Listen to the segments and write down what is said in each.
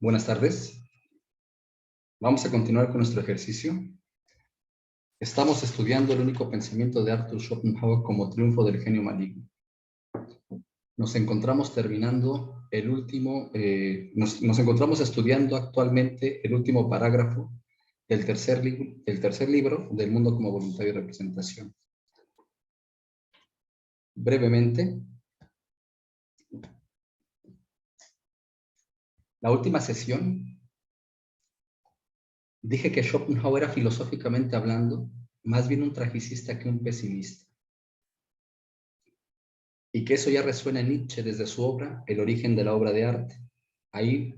Buenas tardes. Vamos a continuar con nuestro ejercicio. Estamos estudiando el único pensamiento de Arthur Schopenhauer como triunfo del genio maligno. Nos encontramos terminando el último, nos encontramos estudiando actualmente el último parágrafo del tercer libro del mundo como voluntad y representación. Brevemente, la última sesión dije que Schopenhauer era filosóficamente hablando más bien un tragicista que un pesimista. Y que eso ya resuena en Nietzsche desde su obra El origen de la obra de arte. Ahí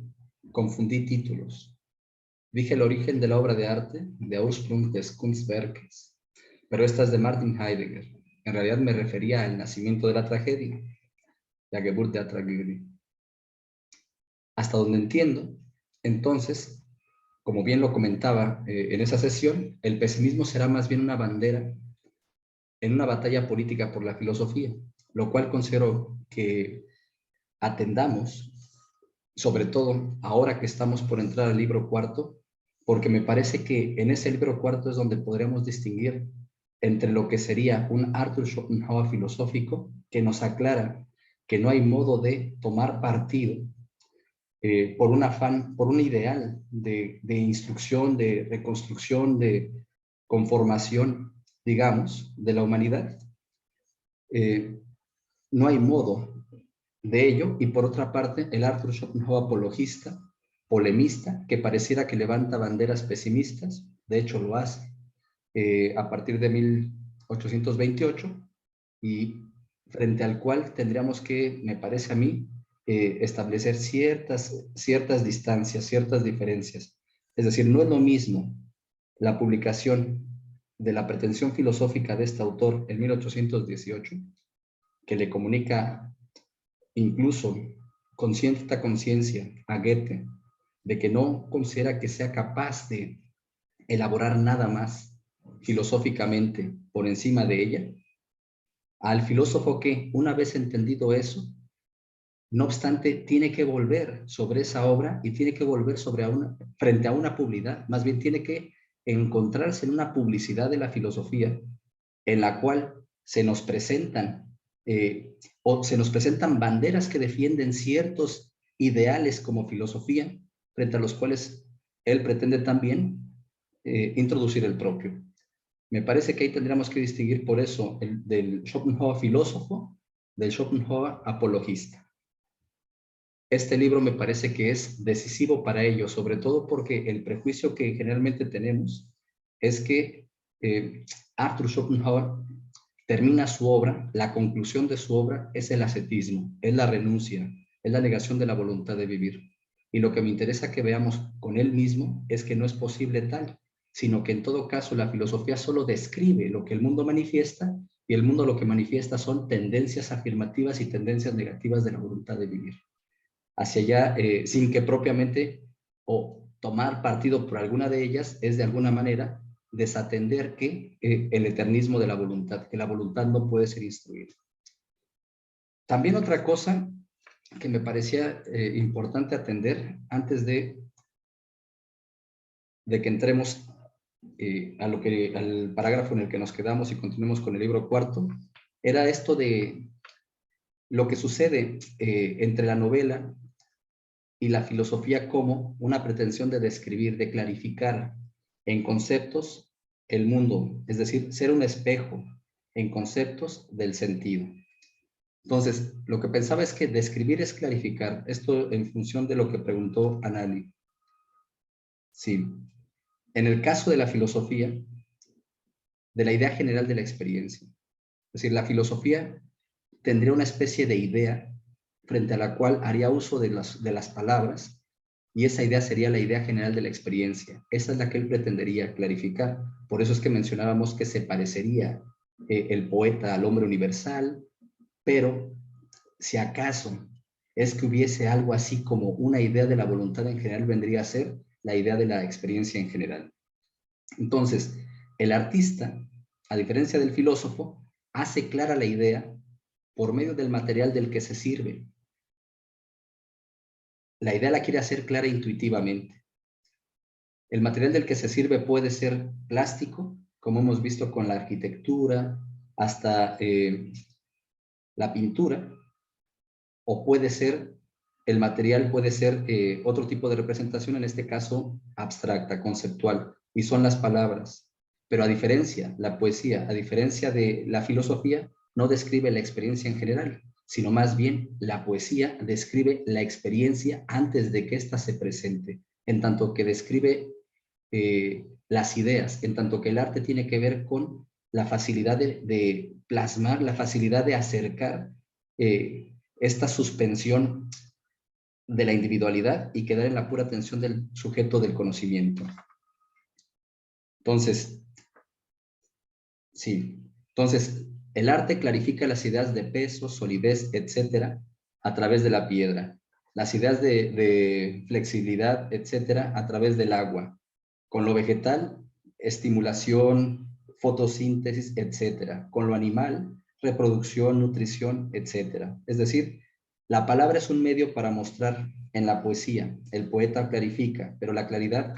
confundí títulos. Dije El origen de la obra de arte, de Ursprung des Kunstwerkes, pero esta es de Martin Heidegger. En realidad me refería al nacimiento de la tragedia, la Geburt der Tragödie. Hasta donde entiendo, entonces, como bien lo comentaba en esa sesión, el pesimismo será más bien una bandera en una batalla política por la filosofía, lo cual considero que atendamos, sobre todo ahora que estamos por entrar al libro cuarto, porque me parece que en ese libro cuarto es donde podremos distinguir entre lo que sería un Arthur Schopenhauer filosófico que nos aclara que no hay modo de tomar partido por un afán, por un ideal de instrucción, de reconstrucción, de conformación, digamos, de la humanidad. No hay modo de ello, y por otra parte, el Arthur Schopenhauer apologista, polemista, que pareciera que levanta banderas pesimistas, de hecho lo hace, a partir de 1828, y frente al cual tendríamos que, me parece a mí, establecer ciertas distancias, ciertas diferencias. Es decir, no es lo mismo la publicación de la pretensión filosófica de este autor en 1818, que le comunica incluso con cierta conciencia a Goethe de que no considera que sea capaz de elaborar nada más filosóficamente por encima de ella, al filósofo que, una vez entendido eso, no obstante, tiene que volver sobre esa obra y tiene que volver frente a una publicidad, más bien tiene que encontrarse en una publicidad de la filosofía en la cual se nos presentan se nos presentan banderas que defienden ciertos ideales como filosofía, frente a los cuales él pretende también introducir el propio. Me parece que ahí tendríamos que distinguir por eso del Schopenhauer filósofo del Schopenhauer apologista. Este libro me parece que es decisivo para ello, sobre todo porque el prejuicio que generalmente tenemos es que Arthur Schopenhauer termina su obra, la conclusión de su obra es el ascetismo, es la renuncia, es la negación de la voluntad de vivir. Y lo que me interesa que veamos con él mismo es que no es posible tal, sino que en todo caso la filosofía solo describe lo que el mundo manifiesta, y el mundo lo que manifiesta son tendencias afirmativas y tendencias negativas de la voluntad de vivir. Hacia allá, sin que propiamente o tomar partido por alguna de ellas es de alguna manera desatender que el eternismo de la voluntad, que la voluntad no puede ser instruida. También otra cosa que me parecía importante atender antes de que entremos al parágrafo en el que nos quedamos y continuemos con el libro cuarto, era esto de lo que sucede entre la novela y la filosofía como una pretensión de describir, de clarificar en conceptos el mundo, es decir, ser un espejo en conceptos del sentido. Entonces, lo que pensaba es que describir es clarificar, esto en función de lo que preguntó Anali. Sí, en el caso de la filosofía, de la idea general de la experiencia, es decir, la filosofía tendría una especie de idea frente a la cual haría uso de las palabras, y esa idea sería la idea general de la experiencia. Esa es la que él pretendería clarificar. Por eso es que mencionábamos que se parecería el poeta al hombre universal, pero si acaso es que hubiese algo así como una idea de la voluntad en general, vendría a ser la idea de la experiencia en general. Entonces, el artista, a diferencia del filósofo, hace clara la idea por medio del material del que se sirve. la idea la quiere hacer clara intuitivamente. El material del que se sirve puede ser plástico, como hemos visto con la arquitectura, hasta la pintura, o puede ser, el material puede ser otro tipo de representación, en este caso abstracta, conceptual, y son las palabras. Pero a diferencia, la poesía, a diferencia de la filosofía, no describe la experiencia en general, sino más bien la poesía describe la experiencia antes de que ésta se presente, en tanto que describe las ideas, en tanto que el arte tiene que ver con la facilidad de plasmar, la facilidad de acercar esta suspensión de la individualidad y quedar en la pura atención del sujeto del conocimiento. Entonces, sí, entonces el arte clarifica las ideas de peso, solidez, etcétera, a través de la piedra, las ideas de flexibilidad, etcétera, a través del agua, con lo vegetal, estimulación, fotosíntesis, etcétera, con lo animal, reproducción, nutrición, etcétera. Es decir, la palabra es un medio para mostrar en la poesía. El poeta clarifica, pero la claridad,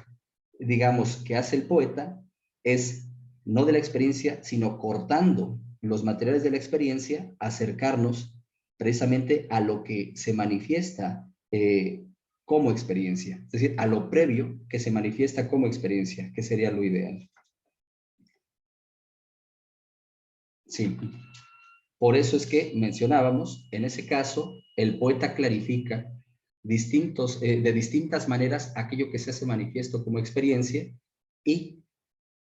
digamos, que hace el poeta es no de la experiencia, sino cortando los materiales de la experiencia, acercarnos precisamente a lo que se manifiesta como experiencia, es decir, a lo previo que se manifiesta como experiencia, que sería lo ideal. Sí, por eso es que mencionábamos, en ese caso, el poeta clarifica de distintas maneras aquello que se hace manifiesto como experiencia, y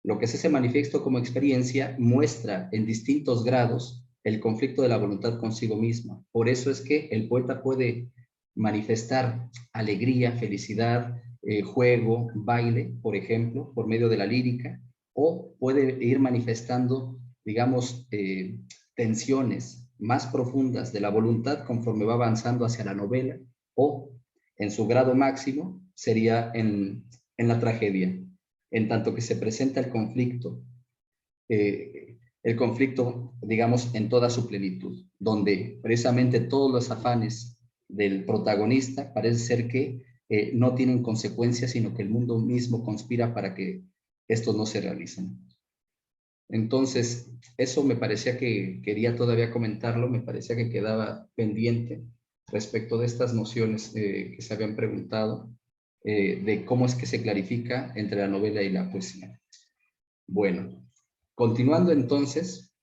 lo que se hace manifiesto como experiencia muestra en distintos grados el conflicto de la voluntad consigo misma. Por eso es que el poeta puede manifestar alegría, felicidad, juego, baile, por ejemplo, por medio de la lírica, o puede ir manifestando, digamos, tensiones más profundas de la voluntad conforme va avanzando hacia la novela, o en su grado máximo sería en la tragedia, en tanto que se presenta el conflicto, digamos, en toda su plenitud, donde precisamente todos los afanes del protagonista parece ser que no tienen consecuencias, sino que el mundo mismo conspira para que estos no se realicen. Entonces, eso me parecía que quería todavía comentarlo, me parecía que quedaba pendiente respecto de estas nociones que se habían preguntado, de cómo es que se clarifica entre la novela y la poesía. Bueno, continuando entonces,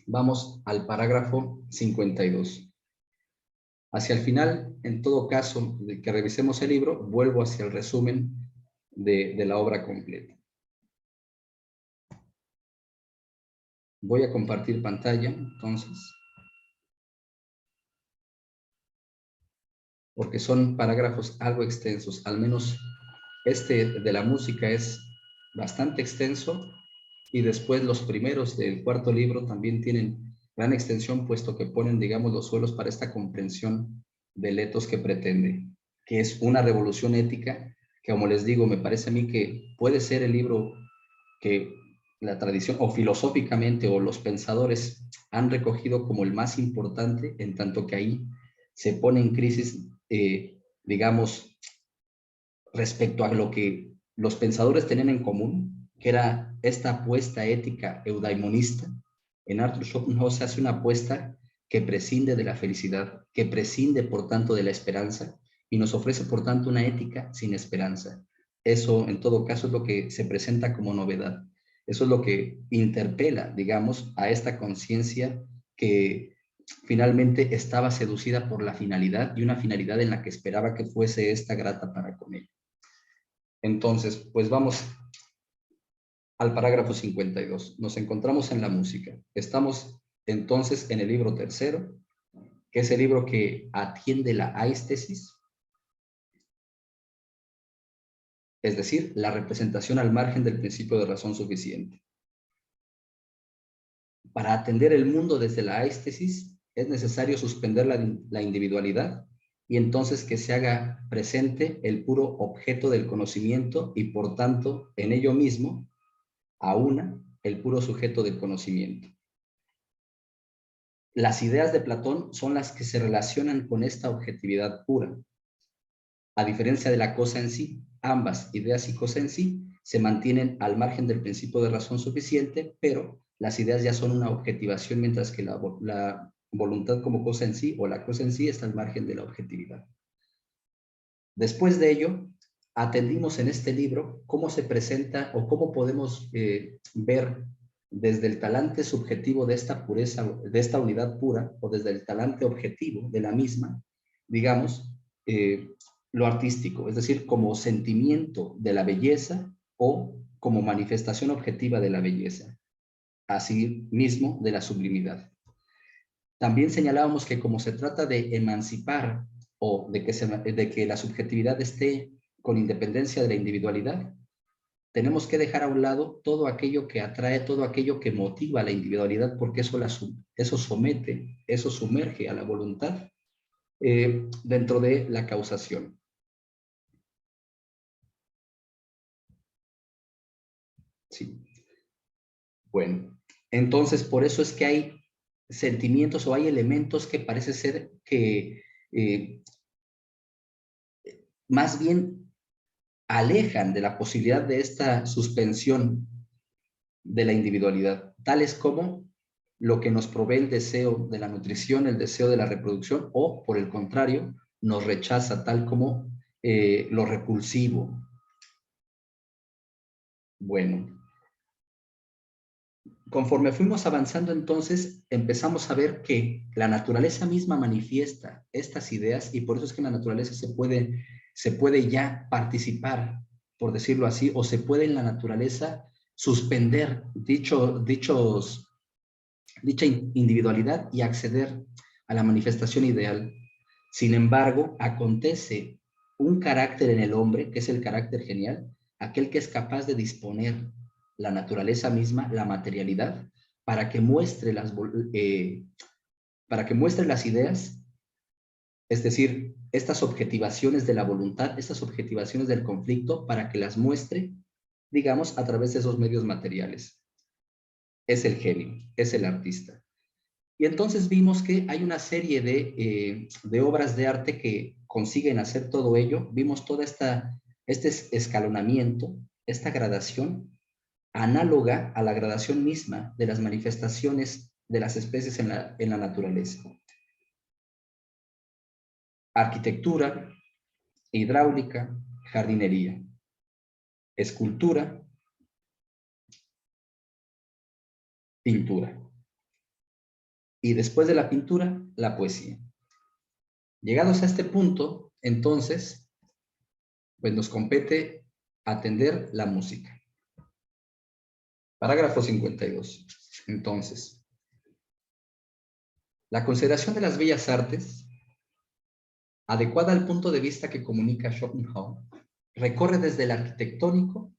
vamos al parágrafo 52. Hacia el final, en todo caso de que revisemos el libro, vuelvo hacia el resumen de la obra completa. Voy a compartir pantalla, entonces, porque son parágrafos algo extensos, al menos este de la música es bastante extenso, y después los primeros del cuarto libro también tienen gran extensión, puesto que ponen, digamos, los suelos para esta comprensión del etos que pretende, que es una revolución ética, que como les digo, me parece a mí que puede ser el libro que la tradición, o filosóficamente, o los pensadores han recogido como el más importante, en tanto que ahí se pone en crisis, digamos, respecto a lo que los pensadores tenían en común, que era esta apuesta ética eudaimonista. En Arthur Schopenhauer se hace una apuesta que prescinde de la felicidad, que prescinde, por tanto, de la esperanza, y nos ofrece, por tanto, una ética sin esperanza. Eso, en todo caso, es lo que se presenta como novedad. Eso es lo que interpela, digamos, a esta conciencia que finalmente estaba seducida por la finalidad, y una finalidad en la que esperaba que fuese esta grata para con él. Entonces, pues vamos al parágrafo 52. Nos encontramos en la música. Estamos entonces en el libro tercero, que es el libro que atiende la aístesis, es decir, la representación al margen del principio de razón suficiente. Para atender el mundo desde la aístesis es necesario suspender la individualidad, y entonces que se haga presente el puro objeto del conocimiento, y por tanto en ello mismo aúna el puro sujeto del conocimiento. Las ideas de Platón son las que se relacionan con esta objetividad pura. A diferencia de la cosa en sí, ambas, ideas y cosa en sí, se mantienen al margen del principio de razón suficiente, pero las ideas ya son una objetivación, mientras que la voluntad como cosa en sí o la cosa en sí está al margen de la objetividad. Después de ello, atendimos en este libro cómo se presenta o cómo podemos ver desde el talante subjetivo de esta pureza, de esta unidad pura, o desde el talante objetivo de la misma, digamos, lo artístico, es decir, como sentimiento de la belleza o como manifestación objetiva de la belleza, así mismo de la sublimidad. También señalábamos que como se trata de emancipar o de que la subjetividad esté con independencia de la individualidad, tenemos que dejar a un lado todo aquello que atrae, todo aquello que motiva la individualidad, porque eso somete, eso sumerge a la voluntad dentro de la causación. Sí. Bueno, entonces por eso es que hay sentimientos o hay elementos que parece ser que más bien alejan de la posibilidad de esta suspensión de la individualidad, tales como lo que nos provee el deseo de la nutrición, el deseo de la reproducción, o por el contrario, nos rechaza, tal como lo repulsivo. Bueno, conforme fuimos avanzando, entonces empezamos a ver que la naturaleza misma manifiesta estas ideas, y por eso es que en la naturaleza se puede ya participar, por decirlo así, o se puede en la naturaleza suspender dicha individualidad y acceder a la manifestación ideal. Sin embargo, acontece un carácter en el hombre, que es el carácter genial, aquel que es capaz de disponer la naturaleza misma, la materialidad, para que muestre las ideas, es decir, estas objetivaciones de la voluntad, estas objetivaciones del conflicto, para que las muestre, digamos, a través de esos medios materiales. Es el genio, es el artista. Y entonces vimos que hay una serie de obras de arte que consiguen hacer todo ello. Vimos todo este escalonamiento, esta gradación, análoga a la gradación misma de las manifestaciones de las especies en la naturaleza. Arquitectura, hidráulica, jardinería, escultura, pintura. Y después de la pintura, la poesía. Llegados a este punto, entonces, pues nos compete atender la música. Parágrafo 52. Entonces, la consideración de las bellas artes, adecuada al punto de vista que comunica Schopenhauer, recorre desde el arquitectónico,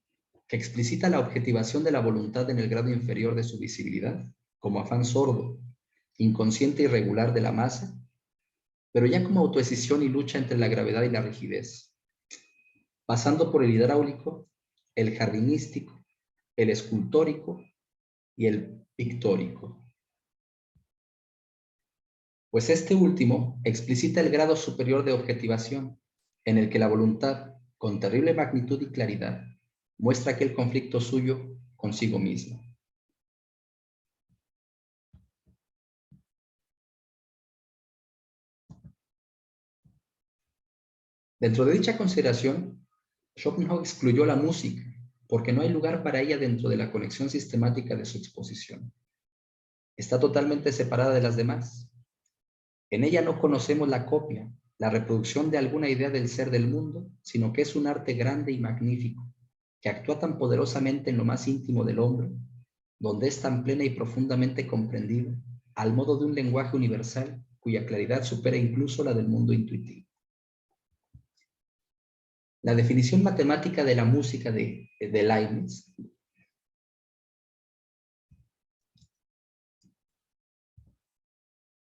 que explicita la objetivación de la voluntad en el grado inferior de su visibilidad, como afán sordo, inconsciente y regular de la masa, pero ya como autodecisión y lucha entre la gravedad y la rigidez, pasando por el hidráulico, el jardinístico, el escultórico y el pictórico. Pues este último explicita el grado superior de objetivación, en el que la voluntad, con terrible magnitud y claridad, muestra aquel conflicto suyo consigo mismo. Dentro de dicha consideración, Schopenhauer excluyó la música, porque no hay lugar para ella dentro de la conexión sistemática de su exposición. Está totalmente separada de las demás. En ella no conocemos la copia, la reproducción de alguna idea del ser del mundo, sino que es un arte grande y magnífico, que actúa tan poderosamente en lo más íntimo del hombre, donde es tan plena y profundamente comprendido, al modo de un lenguaje universal, cuya claridad supera incluso la del mundo intuitivo. La definición matemática de la música de Leibniz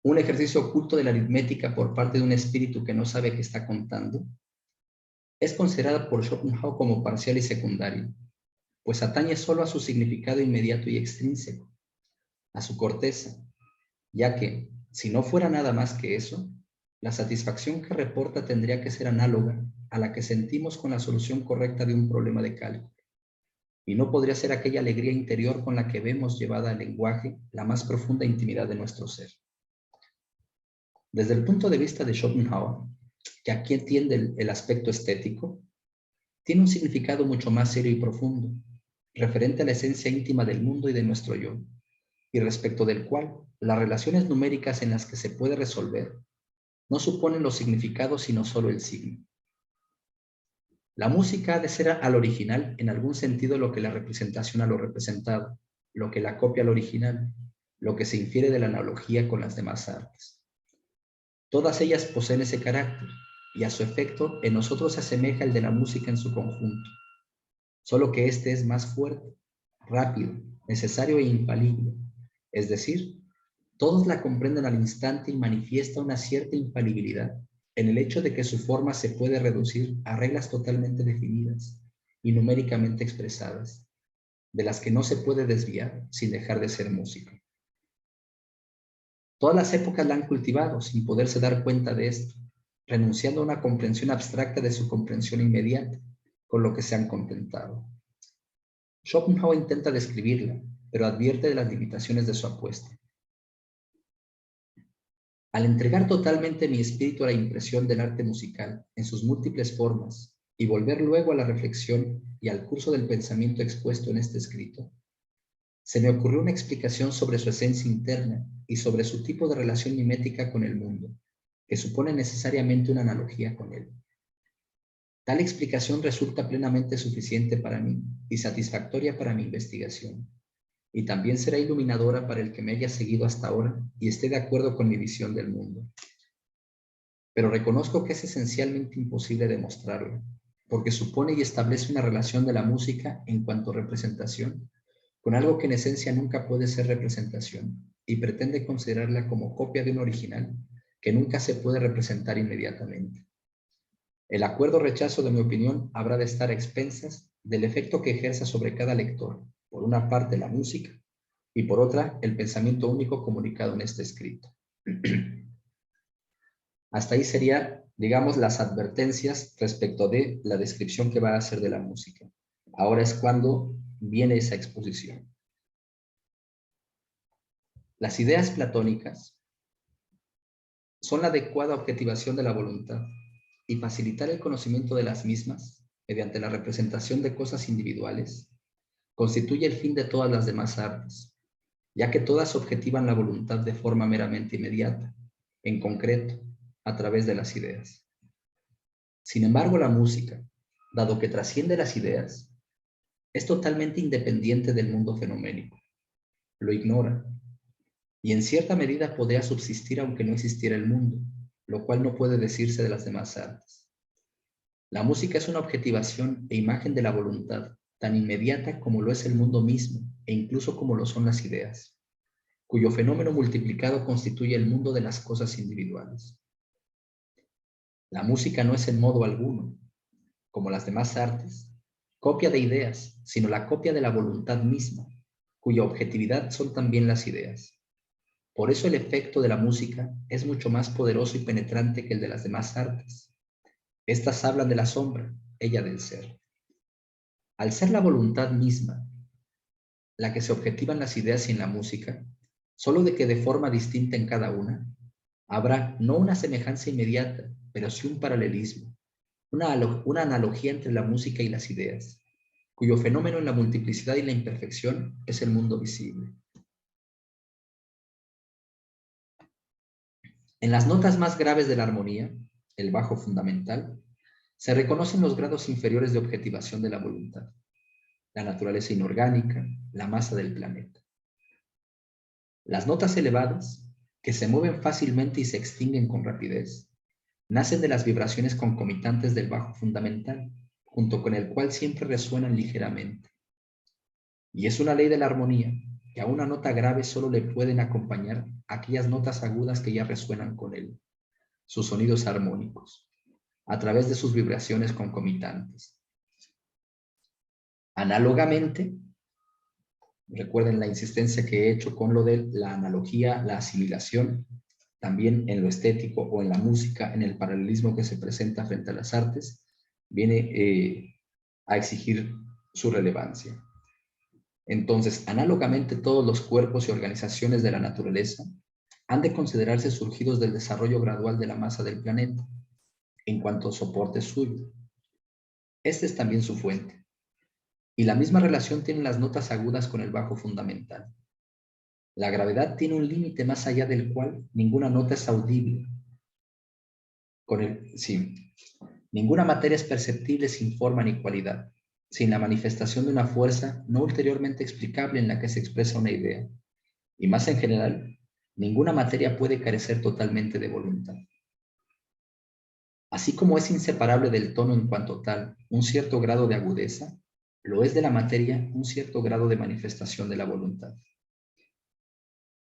un ejercicio oculto de la aritmética por parte de un espíritu que no sabe qué está contando, es considerada por Schopenhauer como parcial y secundaria, pues atañe solo a su significado inmediato y extrínseco, a su corteza, ya que, si no fuera nada más que eso, la satisfacción que reporta tendría que ser análoga a la que sentimos con la solución correcta de un problema de cálculo. Y no podría ser aquella alegría interior con la que vemos llevada al lenguaje la más profunda intimidad de nuestro ser. Desde el punto de vista de Schopenhauer, que aquí entiende el aspecto estético, tiene un significado mucho más serio y profundo, referente a la esencia íntima del mundo y de nuestro yo, y respecto del cual las relaciones numéricas en las que se puede resolver no suponen los significados sino solo el signo. La música ha de ser al original en algún sentido lo que la representación a lo representado, lo que la copia al original, lo que se infiere de la analogía con las demás artes. Todas ellas poseen ese carácter, y a su efecto en nosotros se asemeja el de la música en su conjunto, solo que este es más fuerte, rápido, necesario e infalible, es decir, todos la comprenden al instante y manifiesta una cierta infalibilidad en el hecho de que su forma se puede reducir a reglas totalmente definidas y numéricamente expresadas, de las que no se puede desviar sin dejar de ser música. Todas las épocas la han cultivado sin poderse dar cuenta de esto, renunciando a una comprensión abstracta de su comprensión inmediata, con lo que se han contentado. Schopenhauer intenta describirla, pero advierte de las limitaciones de su apuesta. Al entregar totalmente mi espíritu a la impresión del arte musical en sus múltiples formas y volver luego a la reflexión y al curso del pensamiento expuesto en este escrito, se me ocurrió una explicación sobre su esencia interna y sobre su tipo de relación mimética con el mundo, que supone necesariamente una analogía con él. Tal explicación resulta plenamente suficiente para mí y satisfactoria para mi investigación, y también será iluminadora para el que me haya seguido hasta ahora y esté de acuerdo con mi visión del mundo. Pero reconozco que es esencialmente imposible demostrarlo, porque supone y establece una relación de la música en cuanto a representación con algo que en esencia nunca puede ser representación y pretende considerarla como copia de un original que nunca se puede representar inmediatamente. El acuerdo o rechazo de mi opinión habrá de estar a expensas del efecto que ejerza sobre cada lector, por una parte la música y por otra el pensamiento único comunicado en este escrito. Hasta ahí sería, digamos, las advertencias respecto de la descripción que va a hacer de la música. Ahora es cuando viene esa exposición. Las ideas platónicas son la adecuada objetivación de la voluntad y facilitar el conocimiento de las mismas mediante la representación de cosas individuales constituye el fin de todas las demás artes, ya que todas objetivan la voluntad de forma meramente inmediata, en concreto, a través de las ideas. Sin embargo, la música, dado que trasciende las ideas, es totalmente independiente del mundo fenoménico. Lo ignora, y en cierta medida podría subsistir aunque no existiera el mundo, lo cual no puede decirse de las demás artes. La música es una objetivación e imagen de la voluntad, tan inmediata como lo es el mundo mismo, e incluso como lo son las ideas, cuyo fenómeno multiplicado constituye el mundo de las cosas individuales. La música no es en modo alguno, como las demás artes, copia de ideas, sino la copia de la voluntad misma, cuya objetividad son también las ideas. Por eso el efecto de la música es mucho más poderoso y penetrante que el de las demás artes. Estas hablan de la sombra, ella del ser. Al ser la voluntad misma la que se objetivan las ideas y en la música, solo de que de forma distinta en cada una, habrá no una semejanza inmediata, pero sí un paralelismo, una analogía entre la música y las ideas, cuyo fenómeno en la multiplicidad y la imperfección es el mundo visible. En las notas más graves de la armonía, el bajo fundamental, se reconocen los grados inferiores de objetivación de la voluntad, la naturaleza inorgánica, la masa del planeta. Las notas elevadas, que se mueven fácilmente y se extinguen con rapidez, nacen de las vibraciones concomitantes del bajo fundamental, junto con el cual siempre resuenan ligeramente. Y es una ley de la armonía que a una nota grave solo le pueden acompañar aquellas notas agudas que ya resuenan con él, sus sonidos armónicos, a través de sus vibraciones concomitantes. Análogamente, recuerden la insistencia que he hecho con lo de la analogía, la asimilación, también en lo estético o en la música, en el paralelismo que se presenta frente a las artes, viene a exigir su relevancia. Entonces, análogamente, todos los cuerpos y organizaciones de la naturaleza han de considerarse surgidos del desarrollo gradual de la masa del planeta, en cuanto a soporte suyo. Este es también su fuente. Y la misma relación tienen las notas agudas con el bajo fundamental. La gravedad tiene un límite más allá del cual ninguna nota es audible. Ninguna materia es perceptible sin forma ni cualidad, sin la manifestación de una fuerza no ulteriormente explicable en la que se expresa una idea. Y más en general, ninguna materia puede carecer totalmente de voluntad. Así como es inseparable del tono en cuanto tal un cierto grado de agudeza, lo es de la materia un cierto grado de manifestación de la voluntad.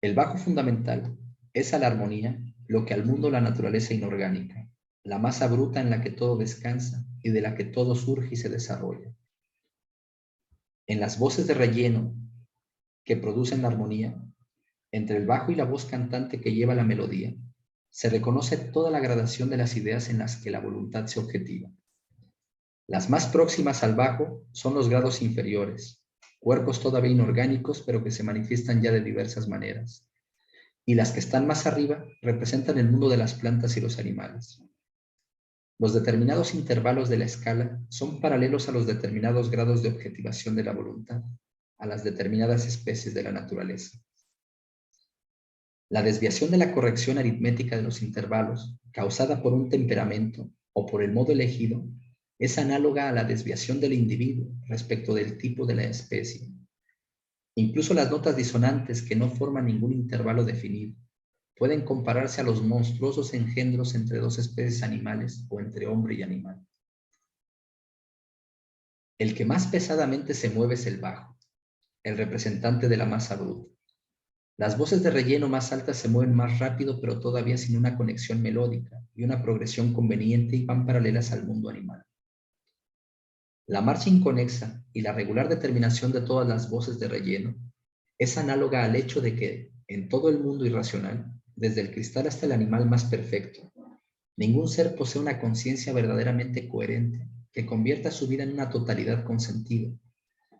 El bajo fundamental es a la armonía lo que al mundo la naturaleza inorgánica, la masa bruta en la que todo descansa y de la que todo surge y se desarrolla. En las voces de relleno que producen la armonía, entre el bajo y la voz cantante que lleva la melodía, se reconoce toda la gradación de las ideas en las que la voluntad se objetiva. Las más próximas al bajo son los grados inferiores, cuerpos todavía inorgánicos pero que se manifiestan ya de diversas maneras. Y las que están más arriba representan el mundo de las plantas y los animales. Los determinados intervalos de la escala son paralelos a los determinados grados de objetivación de la voluntad, a las determinadas especies de la naturaleza. La desviación de la corrección aritmética de los intervalos, causada por un temperamento o por el modo elegido, es análoga a la desviación del individuo respecto del tipo de la especie. Incluso las notas disonantes que no forman ningún intervalo definido pueden compararse a los monstruosos engendros entre dos especies animales o entre hombre y animal. El que más pesadamente se mueve es el bajo, el representante de la masa bruta. Las voces de relleno más altas se mueven más rápido, pero todavía sin una conexión melódica y una progresión conveniente, y van paralelas al mundo animal. La marcha inconexa y la regular determinación de todas las voces de relleno es análoga al hecho de que, en todo el mundo irracional, desde el cristal hasta el animal más perfecto, ningún ser posee una conciencia verdaderamente coherente que convierta su vida en una totalidad con sentido.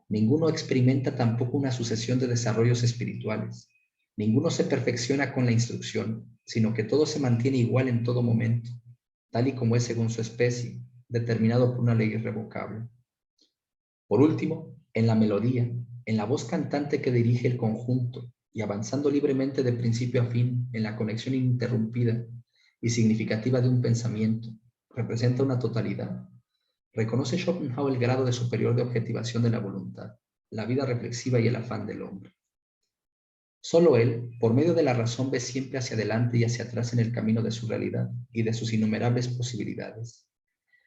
Ninguno experimenta tampoco una sucesión de desarrollos espirituales. Ninguno se perfecciona con la instrucción, sino que todo se mantiene igual en todo momento, tal y como es según su especie, determinado por una ley irrevocable. Por último, en la melodía, en la voz cantante que dirige el conjunto y avanzando libremente de principio a fin en la conexión ininterrumpida y significativa de un pensamiento, representa una totalidad. Reconoce Schopenhauer el grado de superior de objetivación de la voluntad, la vida reflexiva y el afán del hombre. Solo él, por medio de la razón, ve siempre hacia adelante y hacia atrás en el camino de su realidad y de sus innumerables posibilidades.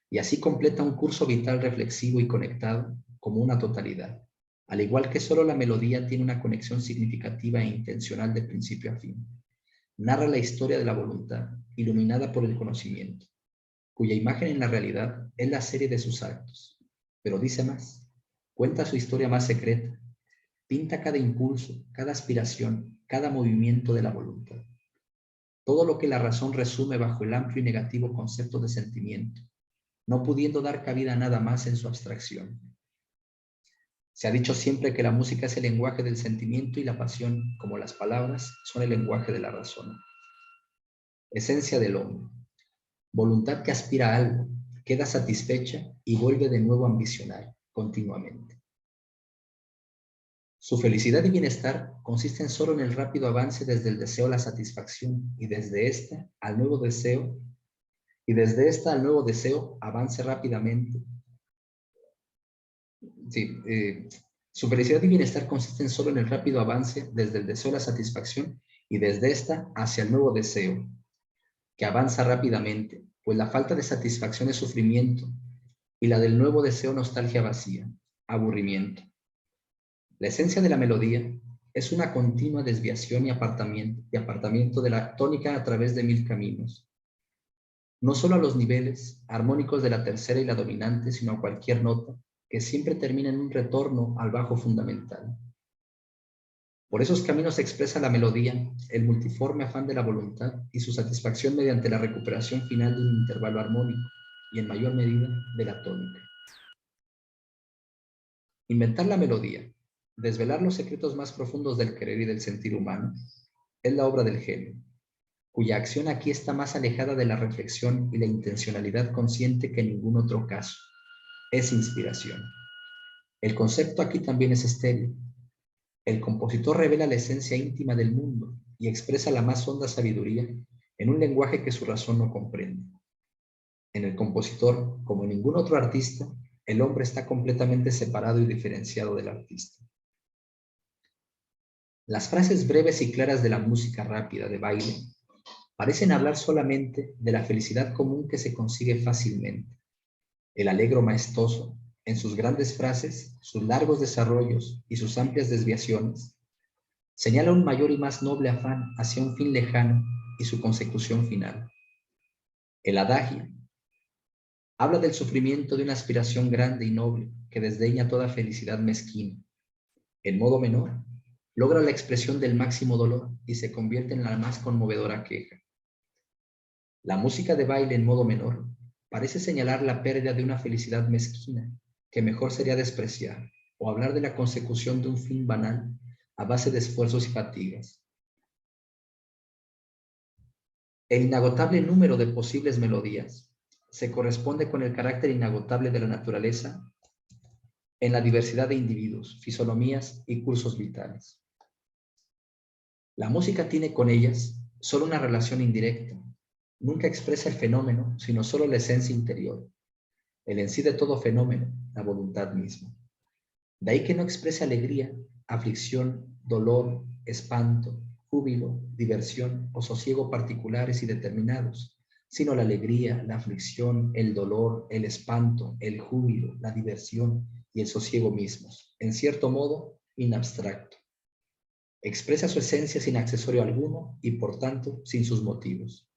Y así completa un curso vital reflexivo y conectado como una totalidad, al igual que solo la melodía tiene una conexión significativa e intencional de principio a fin. Narra la historia de la voluntad, iluminada por el conocimiento, cuya imagen en la realidad es la serie de sus actos. Pero dice más, cuenta su historia más secreta, pinta cada impulso, cada aspiración, cada movimiento de la voluntad. Todo lo que la razón resume bajo el amplio y negativo concepto de sentimiento, no pudiendo dar cabida a nada más en su abstracción. Se ha dicho siempre que la música es el lenguaje del sentimiento y la pasión, como las palabras, son el lenguaje de la razón. Esencia del hombre. Voluntad que aspira a algo, queda satisfecha y vuelve de nuevo a ambicionar continuamente. Su felicidad y bienestar consisten solo en el rápido avance desde el deseo a la satisfacción y desde esta al nuevo deseo, avance rápidamente. Su felicidad y bienestar consisten solo en el rápido avance desde el deseo a la satisfacción y desde esta hacia el nuevo deseo, que avanza rápidamente, pues la falta de satisfacción es sufrimiento y la del nuevo deseo nostalgia vacía, aburrimiento. La esencia de la melodía es una continua desviación y apartamiento de la tónica a través de 1000 caminos, no solo a los niveles armónicos de la tercera y la dominante, sino a cualquier nota que siempre termina en un retorno al bajo fundamental. Por esos caminos se expresa la melodía, el multiforme afán de la voluntad y su satisfacción mediante la recuperación final de un intervalo armónico, y en mayor medida de la tónica. Inventar la melodía, desvelar los secretos más profundos del querer y del sentir humano, es la obra del genio, cuya acción aquí está más alejada de la reflexión y la intencionalidad consciente que en ningún otro caso. Es inspiración. El concepto aquí también es estéril. El compositor revela la esencia íntima del mundo y expresa la más honda sabiduría en un lenguaje que su razón no comprende. En el compositor, como en ningún otro artista, el hombre está completamente separado y diferenciado del artista. Las frases breves y claras de la música rápida de baile parecen hablar solamente de la felicidad común que se consigue fácilmente. El alegro maestoso, en sus grandes frases, sus largos desarrollos y sus amplias desviaciones, señala un mayor y más noble afán hacia un fin lejano y su consecución final. El adagio habla del sufrimiento de una aspiración grande y noble que desdeña toda felicidad mezquina. En modo menor, logra la expresión del máximo dolor y se convierte en la más conmovedora queja. La música de baile en modo menor parece señalar la pérdida de una felicidad mezquina que mejor sería despreciar o hablar de la consecución de un fin banal a base de esfuerzos y fatigas. El inagotable número de posibles melodías se corresponde con el carácter inagotable de la naturaleza en la diversidad de individuos, fisonomías y cursos vitales. La música tiene con ellas solo una relación indirecta. Nunca expresa el fenómeno, sino solo la esencia interior, el en sí de todo fenómeno, la voluntad misma. De ahí que no exprese alegría, aflicción, dolor, espanto, júbilo, diversión o sosiego particulares y determinados, sino la alegría, la aflicción, el dolor, el espanto, el júbilo, la diversión y el sosiego mismos, en cierto modo, in abstracto. Expresa su esencia sin accesorio alguno y, por tanto, sin sus motivos.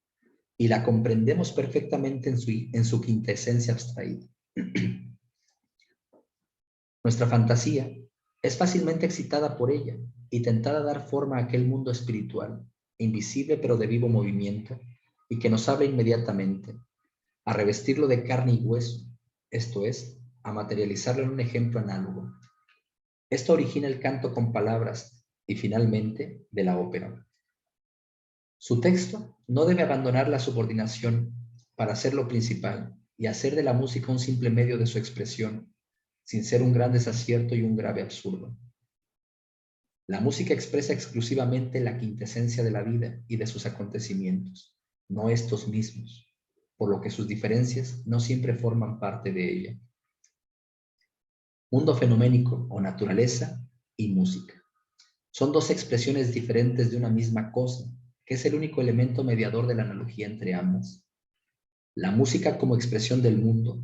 Y la comprendemos perfectamente en su quintesencia abstraída. Nuestra fantasía es fácilmente excitada por ella y tentada a dar forma a aquel mundo espiritual, invisible pero de vivo movimiento, y que nos habla inmediatamente, a revestirlo de carne y hueso, esto es, a materializarlo en un ejemplo análogo. Esto origina el canto con palabras y, finalmente, de la ópera. Su texto no debe abandonar la subordinación para ser lo principal y hacer de la música un simple medio de su expresión, sin ser un gran desacierto y un grave absurdo. La música expresa exclusivamente la quintesencia de la vida y de sus acontecimientos, no estos mismos, por lo que sus diferencias no siempre forman parte de ella. Mundo fenoménico o naturaleza y música. Son dos expresiones diferentes de una misma cosa, que es el único elemento mediador de la analogía entre ambas. La música como expresión del mundo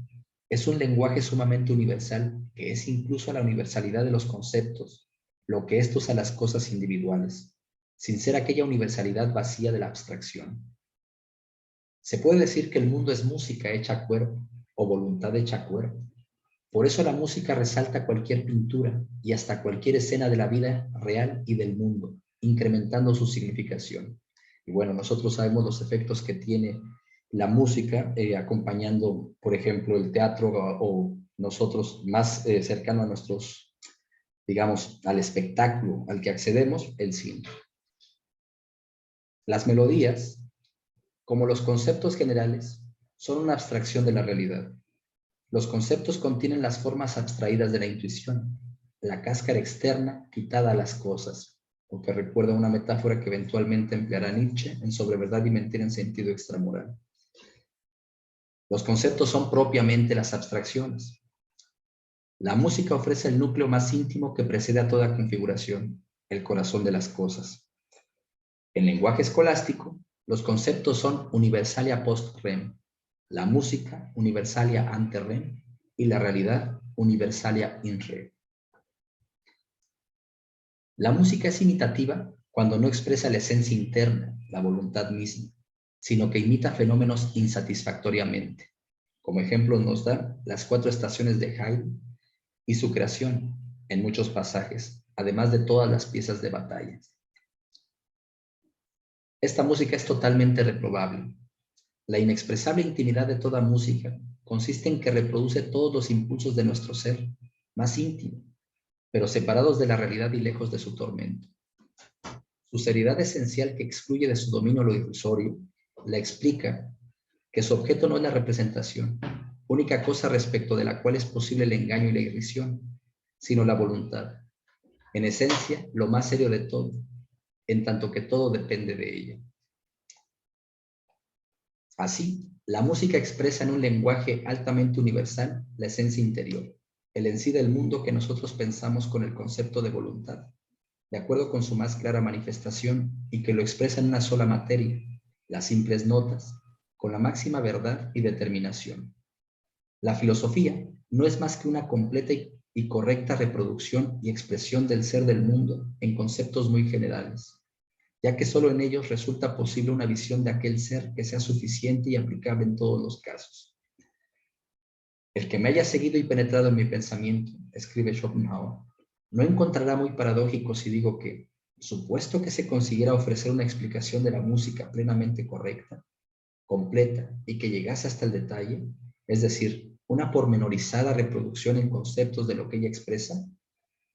es un lenguaje sumamente universal que es incluso a la universalidad de los conceptos, lo que estos a las cosas individuales, sin ser aquella universalidad vacía de la abstracción. Se puede decir que el mundo es música hecha cuerpo o voluntad hecha cuerpo. Por eso la música resalta cualquier pintura y hasta cualquier escena de la vida real y del mundo, incrementando su significación. Y bueno, nosotros sabemos los efectos que tiene la música acompañando, por ejemplo, el teatro o nosotros más cercano a nuestros, digamos, al espectáculo al que accedemos, el cine. Las melodías, como los conceptos generales, son una abstracción de la realidad. Los conceptos contienen las formas abstraídas de la intuición, la cáscara externa quitada a las cosas, lo que recuerda una metáfora que eventualmente empleará Nietzsche en Sobre verdad y mentira en sentido extramoral. Los conceptos son propiamente las abstracciones. La música ofrece el núcleo más íntimo que precede a toda configuración, el corazón de las cosas. En lenguaje escolástico, los conceptos son universalia post rem, la música universalia ante rem y la realidad universalia in re. La música es imitativa cuando no expresa la esencia interna, la voluntad misma, sino que imita fenómenos insatisfactoriamente. Como ejemplo nos da las 4 estaciones de Haydn y su creación en muchos pasajes, además de todas las piezas de batalla. Esta música es totalmente reprobable. La inexpresable intimidad de toda música consiste en que reproduce todos los impulsos de nuestro ser, más íntimo, pero separados de la realidad y lejos de su tormento. Su seriedad esencial, que excluye de su dominio lo irrisorio, la explica que su objeto no es la representación, única cosa respecto de la cual es posible el engaño y la irrisión, sino la voluntad. En esencia, lo más serio de todo, en tanto que todo depende de ella. Así, la música expresa en un lenguaje altamente universal la esencia interior, el en sí del mundo que nosotros pensamos con el concepto de voluntad, de acuerdo con su más clara manifestación, y que lo expresa en una sola materia, las simples notas, con la máxima verdad y determinación. La filosofía no es más que una completa y correcta reproducción y expresión del ser del mundo en conceptos muy generales, ya que solo en ellos resulta posible una visión de aquel ser que sea suficiente y aplicable en todos los casos. El que me haya seguido y penetrado en mi pensamiento, escribe Schopenhauer, no encontrará muy paradójico si digo que, supuesto que se consiguiera ofrecer una explicación de la música plenamente correcta, completa y que llegase hasta el detalle, es decir, una pormenorizada reproducción en conceptos de lo que ella expresa,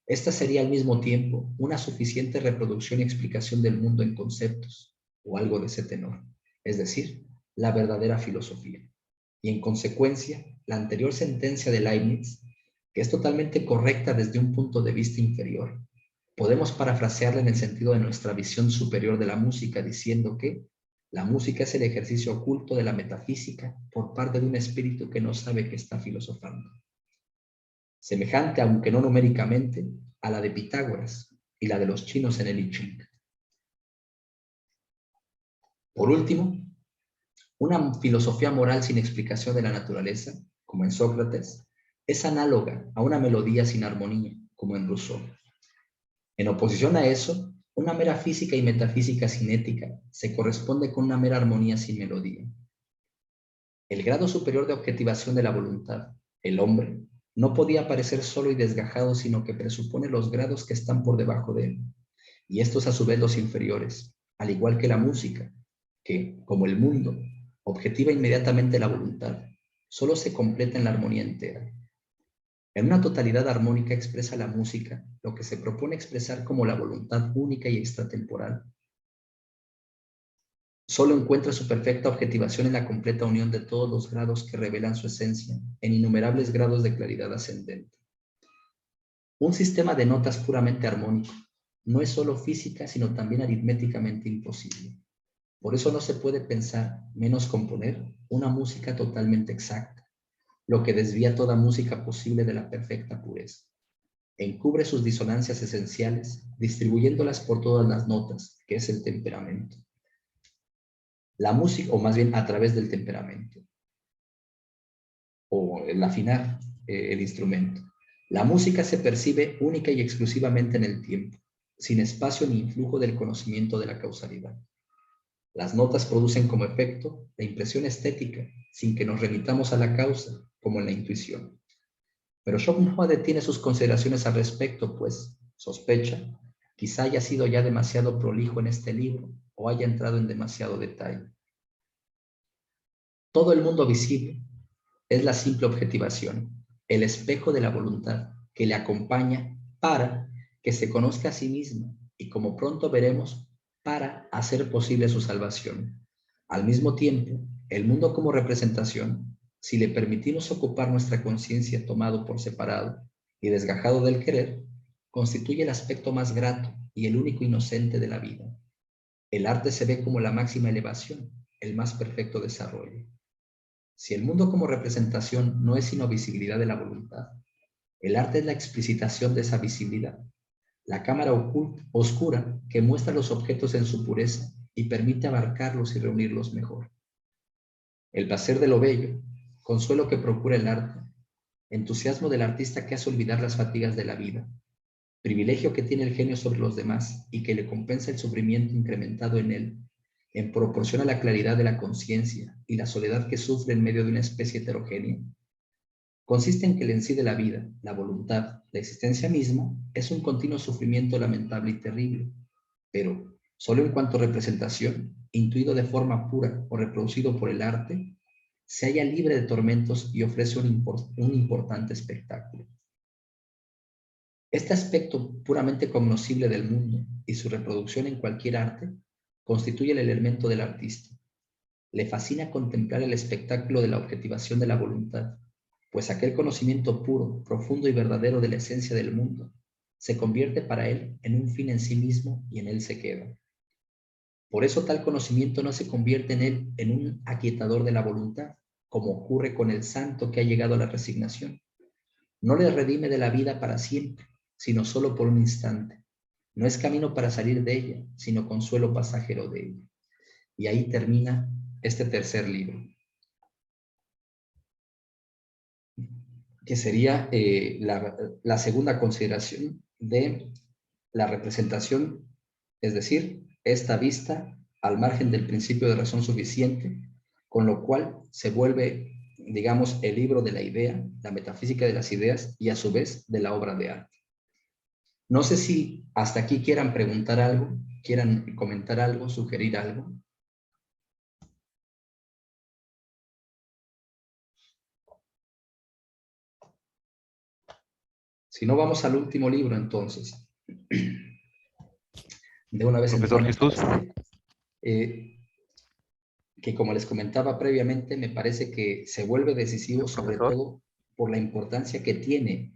esta sería al mismo tiempo una suficiente reproducción y explicación del mundo en conceptos, o algo de ese tenor, es decir, la verdadera filosofía. Y en consecuencia, la anterior sentencia de Leibniz, que es totalmente correcta desde un punto de vista inferior, podemos parafrasearla en el sentido de nuestra visión superior de la música, diciendo que la música es el ejercicio oculto de la metafísica por parte de un espíritu que no sabe que está filosofando. Semejante, aunque no numéricamente, a la de Pitágoras y la de los chinos en el I Ching. Por último, una filosofía moral sin explicación de la naturaleza, como en Sócrates, es análoga a una melodía sin armonía, como en Rousseau. En oposición a eso, una mera física y metafísica sin ética se corresponde con una mera armonía sin melodía. El grado superior de objetivación de la voluntad, el hombre, no podía aparecer solo y desgajado, sino que presupone los grados que están por debajo de él, y estos a su vez los inferiores, al igual que la música, que, como el mundo, objetiva inmediatamente la voluntad, solo se completa en la armonía entera. En una totalidad armónica expresa la música lo que se propone expresar como la voluntad única y extratemporal. Solo encuentra su perfecta objetivación en la completa unión de todos los grados que revelan su esencia en innumerables grados de claridad ascendente. Un sistema de notas puramente armónico no es solo física, sino también aritméticamente imposible. Por eso no se puede pensar, menos componer, una música totalmente exacta, lo que desvía toda música posible de la perfecta pureza. Encubre sus disonancias esenciales, distribuyéndolas por todas las notas, que es el temperamento. La música, o más bien a través del temperamento, o el afinar el instrumento. La música se percibe única y exclusivamente en el tiempo, sin espacio ni influjo del conocimiento de la causalidad. Las notas producen como efecto la impresión estética, sin que nos remitamos a la causa, como en la intuición. Pero Schopenhauer detiene sus consideraciones al respecto, pues sospecha, quizá haya sido ya demasiado prolijo en este libro o haya entrado en demasiado detalle. Todo el mundo visible es la simple objetivación, el espejo de la voluntad que le acompaña para que se conozca a sí misma y, como pronto veremos, para hacer posible su salvación. Al mismo tiempo, el mundo como representación, si le permitimos ocupar nuestra conciencia tomado por separado y desgajado del querer, constituye el aspecto más grato y el único inocente de la vida. El arte se ve como la máxima elevación, el más perfecto desarrollo. Si el mundo como representación no es sino visibilidad de la voluntad, el arte es la explicitación de esa visibilidad, la cámara oscura que muestra los objetos en su pureza y permite abarcarlos y reunirlos mejor. El placer de lo bello, consuelo que procura el arte, entusiasmo del artista que hace olvidar las fatigas de la vida, privilegio que tiene el genio sobre los demás y que le compensa el sufrimiento incrementado en él, en proporción a la claridad de la conciencia y la soledad que sufre en medio de una especie heterogénea, consiste en que el en sí de la vida, la voluntad, la existencia misma, es un continuo sufrimiento lamentable y terrible, pero solo en cuanto representación, intuido de forma pura o reproducido por el arte, se halla libre de tormentos y ofrece un importante espectáculo. Este aspecto puramente cognoscible del mundo y su reproducción en cualquier arte constituye el elemento del artista. Le fascina contemplar el espectáculo de la objetivación de la voluntad, pues aquel conocimiento puro, profundo y verdadero de la esencia del mundo se convierte para él en un fin en sí mismo y en él se queda. Por eso tal conocimiento no se convierte en él en un aquietador de la voluntad, como ocurre con el santo que ha llegado a la resignación. No le redime de la vida para siempre, sino solo por un instante. No es camino para salir de ella, sino consuelo pasajero de ella. Y ahí termina este tercer libro, que sería la segunda consideración de la representación, es decir, esta vista al margen del principio de razón suficiente, con lo cual se vuelve, digamos, el libro de la idea, la metafísica de las ideas y a su vez de la obra de arte. No sé si hasta aquí quieran preguntar algo, quieran comentar algo, sugerir algo. Si no, vamos al último libro entonces. De una vez Profesor entramos Jesús. a que como les comentaba previamente, me parece que se vuelve decisivo sobre Profesor. todo por la importancia que tiene,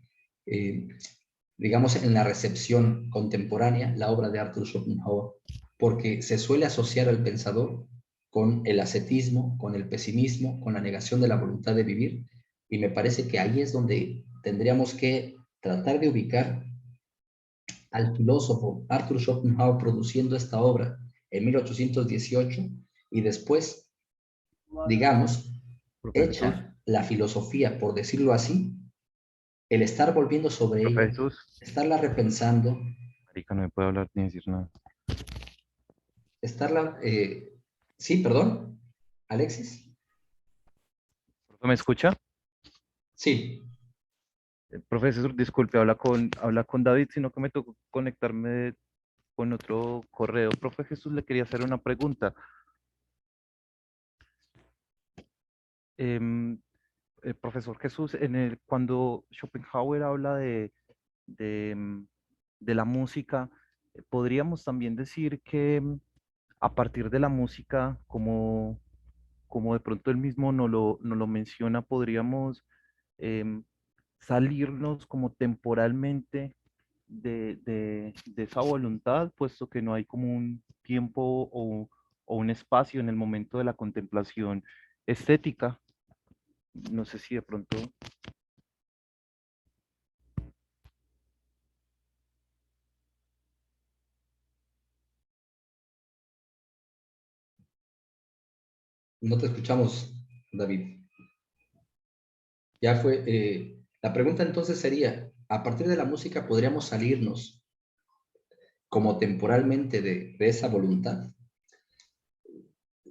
digamos, en la recepción contemporánea la obra de Arthur Schopenhauer, porque se suele asociar al pensador con el ascetismo, con el pesimismo, con la negación de la voluntad de vivir, y me parece que ahí es donde tendríamos que tratar de ubicar al filósofo Arthur Schopenhauer produciendo esta obra en 1818 y después, digamos, Profe Jesús. hecha la filosofía, por decirlo así, el estar volviendo sobre Profe ella, Jesús. estarla repensando, Marica, no me puede hablar ni decir nada. estarla, sí, perdón, Alexis, ¿Profe, me escucha? sí, Profe Jesús, disculpe, habla con David, sino que me tocó conectarme con otro correo. Profe Jesús, le quería hacer una pregunta. Em, Profesor Jesús, cuando Schopenhauer habla de, em, de la música, podríamos también decir que a partir de la música, como de pronto él mismo no lo menciona, podríamos em, salirnos como temporalmente de esa voluntad, puesto que no hay como un tiempo o un espacio en el momento de la contemplación estética. No sé si de pronto... no te escuchamos, David. Ya fue, la pregunta entonces sería, a partir de la música podríamos salirnos como temporalmente de esa voluntad.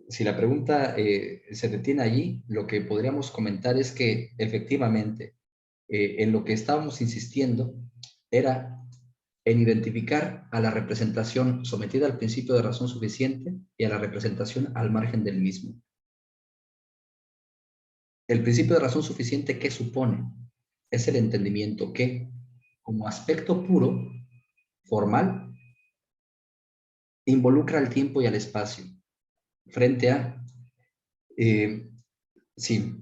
Si la pregunta se detiene allí, lo que podríamos comentar es que efectivamente en lo que estábamos insistiendo era en identificar a la representación sometida al principio de razón suficiente y a la representación al margen del mismo. El principio de razón suficiente, ¿qué supone? Es el entendimiento que, como aspecto puro, formal, involucra al tiempo y al espacio, frente a, sí,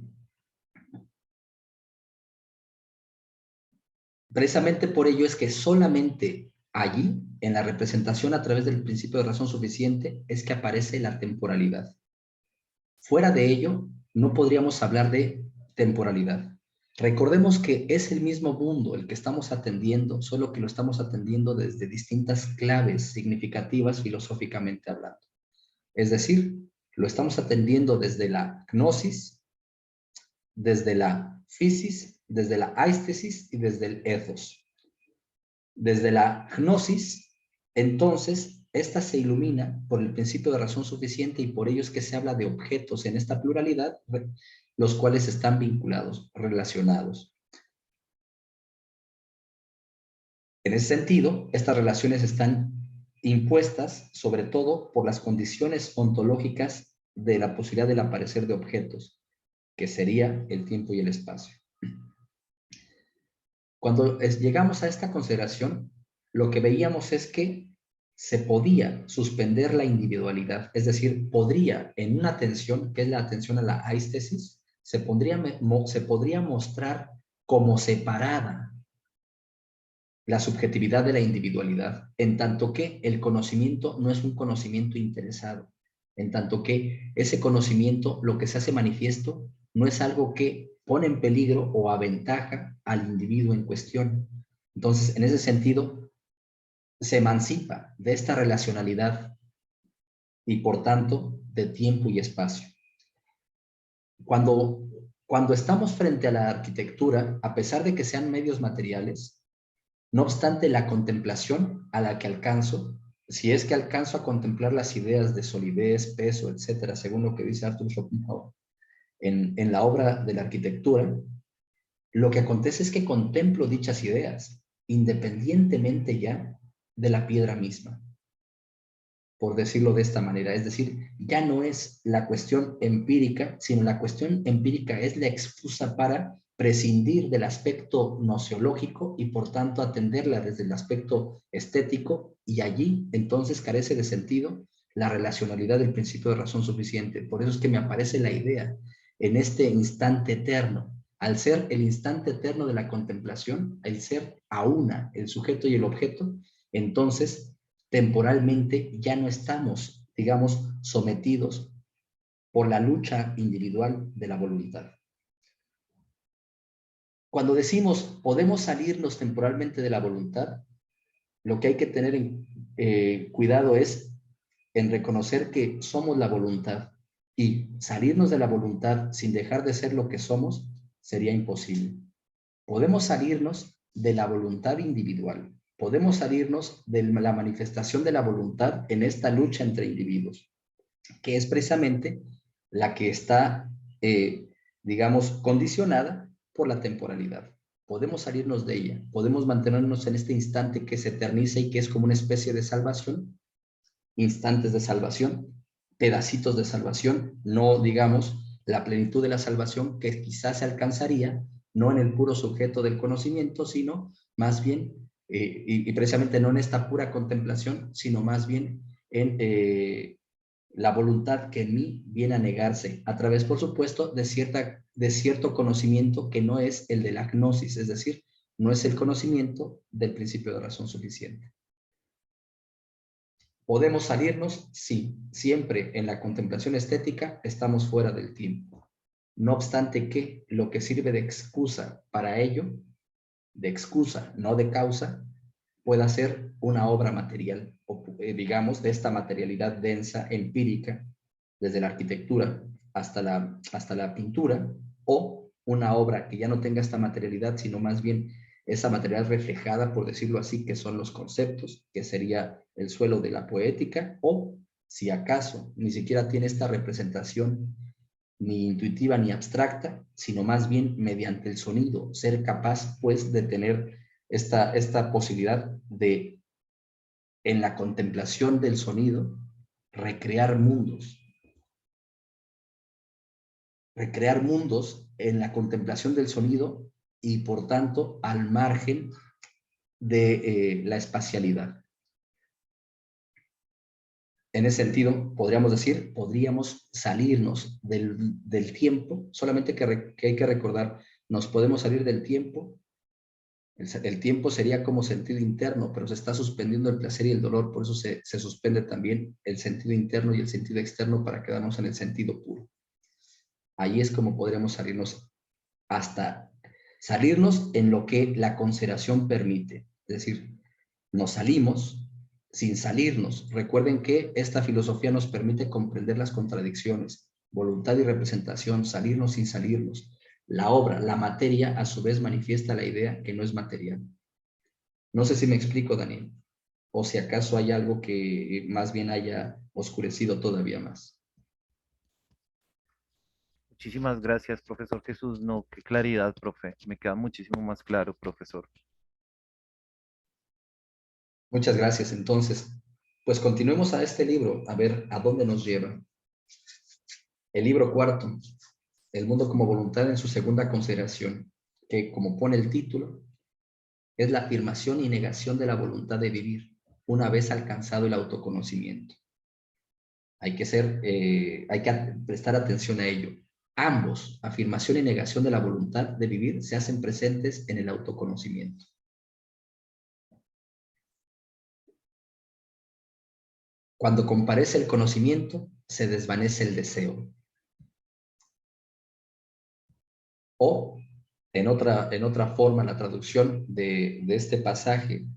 precisamente por ello es que solamente allí, en la representación a través del principio de razón suficiente, es que aparece la temporalidad. Fuera de ello, no podríamos hablar de temporalidad. Recordemos que es el mismo mundo el que estamos atendiendo, solo que lo estamos atendiendo desde distintas claves significativas filosóficamente hablando. Es decir, lo estamos atendiendo desde la gnosis, desde la physis, desde la aistesis y desde el ethos. Desde la gnosis, entonces, esta se ilumina por el principio de razón suficiente y por ello es que se habla de objetos en esta pluralidad, los cuales están vinculados, relacionados. En ese sentido, estas relaciones están impuestas sobre todo por las condiciones ontológicas de la posibilidad del aparecer de objetos, que sería el tiempo y el espacio. Cuando llegamos a esta consideración, lo que veíamos es que se podía suspender la individualidad, es decir, podría, en una atención, que es la atención a la aistesis, se podría mostrar como separada la subjetividad de la individualidad, en tanto que el conocimiento no es un conocimiento interesado, en tanto que ese conocimiento, lo que se hace manifiesto, no es algo que pone en peligro o aventaja al individuo en cuestión. Entonces, en ese sentido, se emancipa de esta relacionalidad y, por tanto, de tiempo y espacio. Cuando estamos frente a la arquitectura, a pesar de que sean medios materiales, no obstante la contemplación a la que alcanzo, si es que alcanzo a contemplar las ideas de solidez, peso, etcétera, según lo que dice Arthur Schopenhauer en la obra de la arquitectura, lo que acontece es que contemplo dichas ideas, independientemente ya de la piedra misma, por decirlo de esta manera. Es decir, ya no es la cuestión empírica, sino la cuestión empírica es la excusa para prescindir del aspecto nociológico y por tanto atenderla desde el aspecto estético, y allí entonces carece de sentido la relacionalidad del principio de razón suficiente. Por eso es que me aparece la idea en este instante eterno. Al ser el instante eterno de la contemplación, al ser a una el sujeto y el objeto, entonces temporalmente ya no estamos, digamos, sometidos por la lucha individual de la voluntad. Cuando decimos podemos salirnos temporalmente de la voluntad, lo que hay que tener cuidado es en reconocer que somos la voluntad, y salirnos de la voluntad sin dejar de ser lo que somos sería imposible. Podemos salirnos de la voluntad individual, podemos salirnos de la manifestación de la voluntad en esta lucha entre individuos, que es precisamente la que está, digamos, condicionada por la temporalidad. Podemos salirnos de ella, podemos mantenernos en este instante que se eterniza y que es como una especie de salvación, instantes de salvación, pedacitos de salvación, no digamos la plenitud de la salvación que quizás se alcanzaría no en el puro sujeto del conocimiento, sino más bien, y precisamente no en esta pura contemplación, sino más bien en la voluntad que en mí viene a negarse, a través, por supuesto, de cierto conocimiento que no es el de la gnosis, es decir, no es el conocimiento del principio de razón suficiente. ¿Podemos salirnos? Sí, siempre en la contemplación estética estamos fuera del tiempo. No obstante que lo que sirve de excusa para ello, de excusa, no de causa, pueda ser una obra material, o digamos, de esta materialidad densa, empírica, desde la arquitectura hasta la pintura, o una obra que ya no tenga esta materialidad, sino más bien esa materialidad reflejada, por decirlo así, que son los conceptos, que sería el suelo de la poética, o si acaso ni siquiera tiene esta representación ni intuitiva ni abstracta, sino más bien mediante el sonido, ser capaz pues de tener esta posibilidad de, en la contemplación del sonido, recrear mundos en la contemplación del sonido y por tanto al margen de la espacialidad. En ese sentido, podríamos salirnos del tiempo, solamente que hay que recordar, nos podemos salir del tiempo. El tiempo sería como sentido interno, pero se está suspendiendo el placer y el dolor, por eso se suspende también el sentido interno y el sentido externo para quedarnos en el sentido puro. Ahí es como podríamos salirnos en lo que la consideración permite. Es decir, nos salimos sin salirnos. Recuerden que esta filosofía nos permite comprender las contradicciones, voluntad y representación, salirnos sin salirnos. La obra, la materia, a su vez manifiesta la idea que no es material. No sé si me explico, Daniel, o si acaso hay algo que más bien haya oscurecido todavía más. Muchísimas gracias, profesor Jesús. No, qué claridad, profe. Me queda muchísimo más claro, profesor. Muchas gracias. Entonces, pues continuemos a este libro, a ver a dónde nos lleva. El libro cuarto, El mundo como voluntad en su segunda consideración, que como pone el título, es la afirmación y negación de la voluntad de vivir, una vez alcanzado el autoconocimiento. Hay que prestar atención a ello. Ambos, afirmación y negación de la voluntad de vivir, se hacen presentes en el autoconocimiento. Cuando comparece el conocimiento, se desvanece el deseo. O, en otra forma, la traducción de este pasaje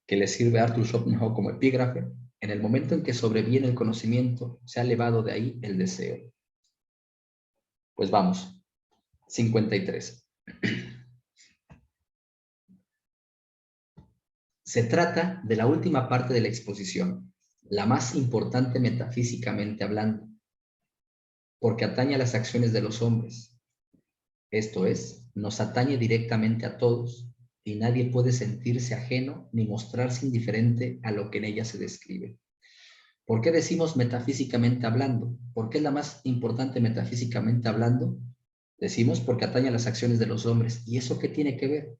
que le sirve a Arthur Schopenhauer como epígrafe, en el momento en que sobreviene el conocimiento, se ha elevado de ahí el deseo. Pues vamos, 53. Se trata de la última parte de la exposición, la más importante metafísicamente hablando, porque atañe a las acciones de los hombres. Esto es, nos atañe directamente a todos, y nadie puede sentirse ajeno ni mostrarse indiferente a lo que en ella se describe. ¿Por qué decimos metafísicamente hablando? ¿Por qué es la más importante metafísicamente hablando? Decimos porque atañe a las acciones de los hombres. ¿Y eso qué tiene que ver?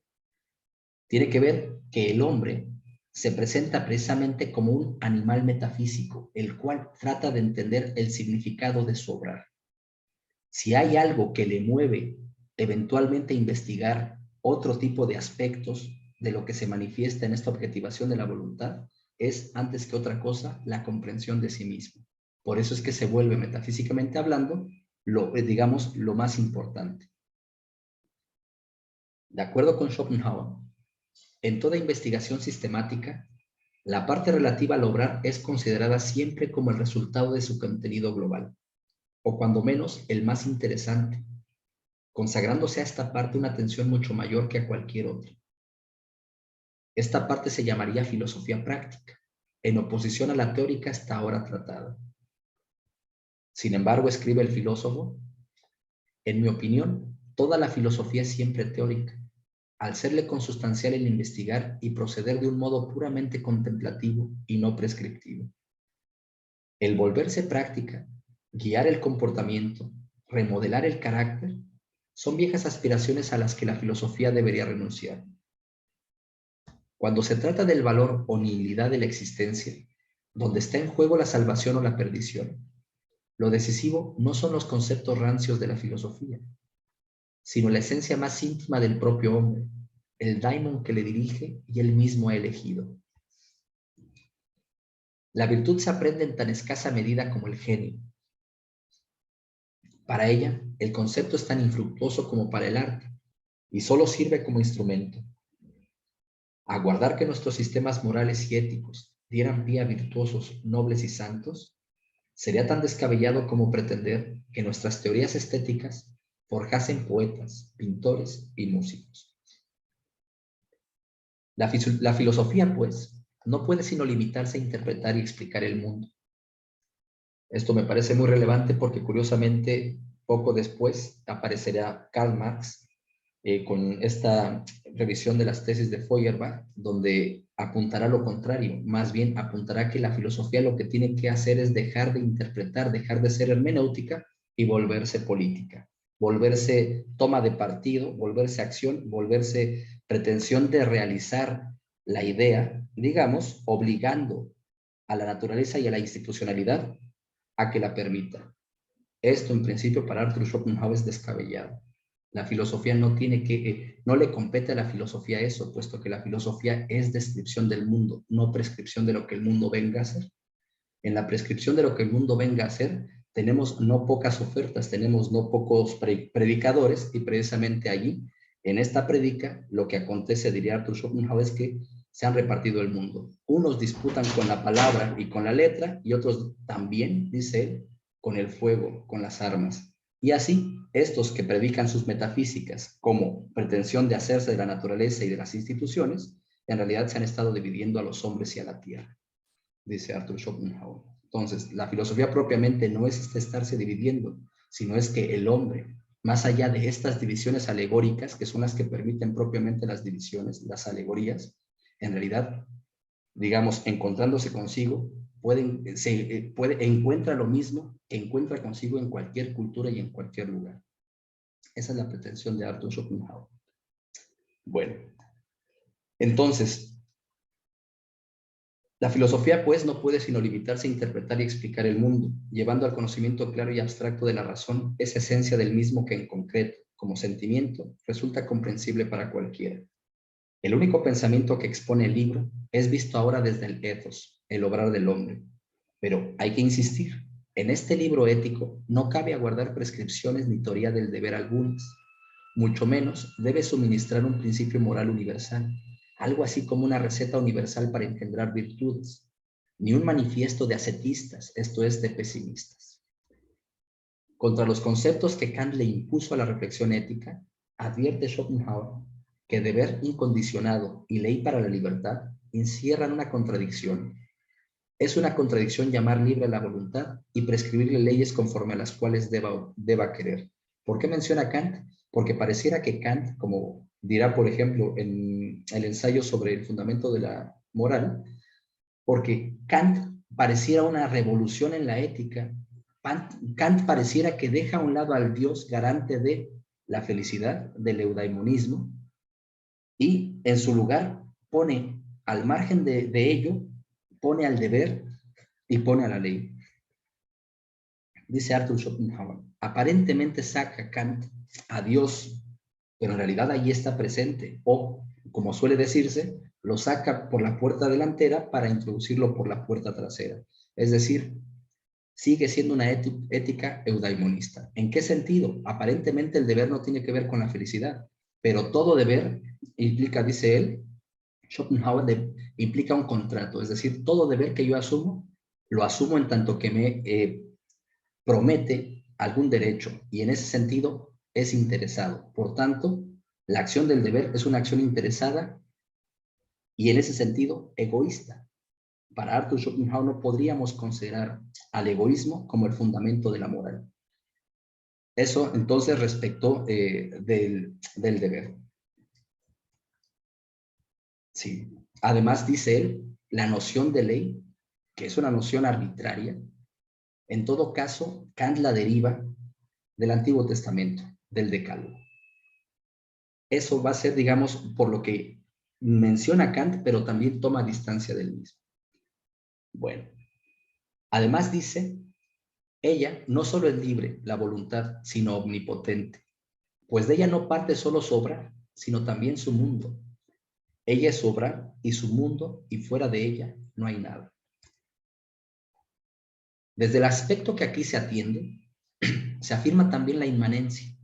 Tiene que ver que el hombre se presenta precisamente como un animal metafísico, el cual trata de entender el significado de su obrar. Si hay algo que le mueve eventualmente a investigar otro tipo de aspectos de lo que se manifiesta en esta objetivación de la voluntad, es, antes que otra cosa, la comprensión de sí mismo. Por eso es que se vuelve, metafísicamente hablando, digamos, lo más importante. De acuerdo con Schopenhauer, en toda investigación sistemática, la parte relativa al obrar es considerada siempre como el resultado de su contenido global, o cuando menos el más interesante, consagrándose a esta parte una atención mucho mayor que a cualquier otra. Esta parte se llamaría filosofía práctica, en oposición a la teórica hasta ahora tratada. Sin embargo, escribe el filósofo, en mi opinión, toda la filosofía es siempre teórica, al serle consustancial el investigar y proceder de un modo puramente contemplativo y no prescriptivo. El volverse práctica, guiar el comportamiento, remodelar el carácter, son viejas aspiraciones a las que la filosofía debería renunciar. Cuando se trata del valor o nihilidad de la existencia, donde está en juego la salvación o la perdición, lo decisivo no son los conceptos rancios de la filosofía, sino la esencia más íntima del propio hombre, el daimon que le dirige y él mismo ha elegido. La virtud se aprende en tan escasa medida como el genio. Para ella, el concepto es tan infructuoso como para el arte, y solo sirve como instrumento. Aguardar que nuestros sistemas morales y éticos dieran pie a virtuosos, nobles y santos, sería tan descabellado como pretender que nuestras teorías estéticas forjasen poetas, pintores y músicos. La filosofía, pues, no puede sino limitarse a interpretar y explicar el mundo. Esto me parece muy relevante porque, curiosamente, poco después aparecerá Karl Marx con esta revisión de las tesis de Feuerbach, donde apuntará lo contrario, más bien apuntará que la filosofía lo que tiene que hacer es dejar de interpretar, dejar de ser hermenéutica y volverse política, volverse toma de partido, volverse acción, volverse pretensión de realizar la idea, digamos, obligando a la naturaleza y a la institucionalidad a que la permita. Esto, en principio, para Arthur Schopenhauer es descabellado. La filosofía no le compete a la filosofía eso, puesto que la filosofía es descripción del mundo, no prescripción de lo que el mundo venga a ser. En la prescripción de lo que el mundo venga a ser, tenemos no pocas ofertas, tenemos no pocos predicadores, y precisamente allí, en esta predica, lo que acontece, diría Arthur Schopenhauer, es que se han repartido el mundo. Unos disputan con la palabra y con la letra, y otros también, dice él, con el fuego, con las armas. Y así, estos que predican sus metafísicas como pretensión de hacerse de la naturaleza y de las instituciones, en realidad se han estado dividiendo a los hombres y a la tierra, dice Arthur Schopenhauer. Entonces, la filosofía propiamente no es estarse dividiendo, sino es que el hombre, más allá de estas divisiones alegóricas, que son las que permiten propiamente las divisiones, las alegorías, en realidad, digamos, encontrándose consigo, encuentra lo mismo que encuentra consigo en cualquier cultura y en cualquier lugar. Esa es la pretensión de Arthur Schopenhauer. Bueno, entonces, la filosofía, pues, no puede sino limitarse a interpretar y explicar el mundo, llevando al conocimiento claro y abstracto de la razón esa esencia del mismo que en concreto, como sentimiento, resulta comprensible para cualquiera. El único pensamiento que expone el libro es visto ahora desde el ethos, el obrar del hombre. Pero hay que insistir, en este libro ético no cabe aguardar prescripciones ni teoría del deber algunas, mucho menos debe suministrar un principio moral universal, algo así como una receta universal para engendrar virtudes, ni un manifiesto de ascetistas, esto es, de pesimistas. Contra los conceptos que Kant le impuso a la reflexión ética, advierte Schopenhauer que deber incondicionado y ley para la libertad encierran una contradicción. Es una contradicción llamar libre a la voluntad y prescribirle leyes conforme a las cuales deba querer. ¿Por qué menciona Kant? Porque pareciera que Kant, como dirá, por ejemplo, en el ensayo sobre el fundamento de la moral, porque Kant pareciera una revolución en la ética. Kant pareciera que deja a un lado al Dios garante de la felicidad, del eudaimonismo, y en su lugar pone, al margen de ello, pone al deber y pone a la ley. Dice Arthur Schopenhauer, aparentemente saca Kant a Dios, pero en realidad ahí está presente, o, como suele decirse, lo saca por la puerta delantera para introducirlo por la puerta trasera. Es decir, sigue siendo una ética eudaimonista. ¿En qué sentido? Aparentemente el deber no tiene que ver con la felicidad, pero todo deber implica, dice él, Schopenhauer, implica un contrato, es decir, todo deber que yo asumo, lo asumo en tanto que me promete algún derecho y en ese sentido es interesado. Por tanto, la acción del deber es una acción interesada y en ese sentido egoísta. Para Arthur Schopenhauer no podríamos considerar al egoísmo como el fundamento de la moral. Eso entonces respecto del deber. Sí. Además dice él, la noción de ley, que es una noción arbitraria, en todo caso, Kant la deriva del Antiguo Testamento, del Decálogo. Eso va a ser, digamos, por lo que menciona Kant, pero también toma distancia del mismo. Bueno, además dice, ella no solo es libre, la voluntad, sino omnipotente, pues de ella no parte solo su obra, sino también su mundo. Ella es su obra y su mundo, y fuera de ella no hay nada. Desde el aspecto que aquí se atiende, se afirma también la inmanencia.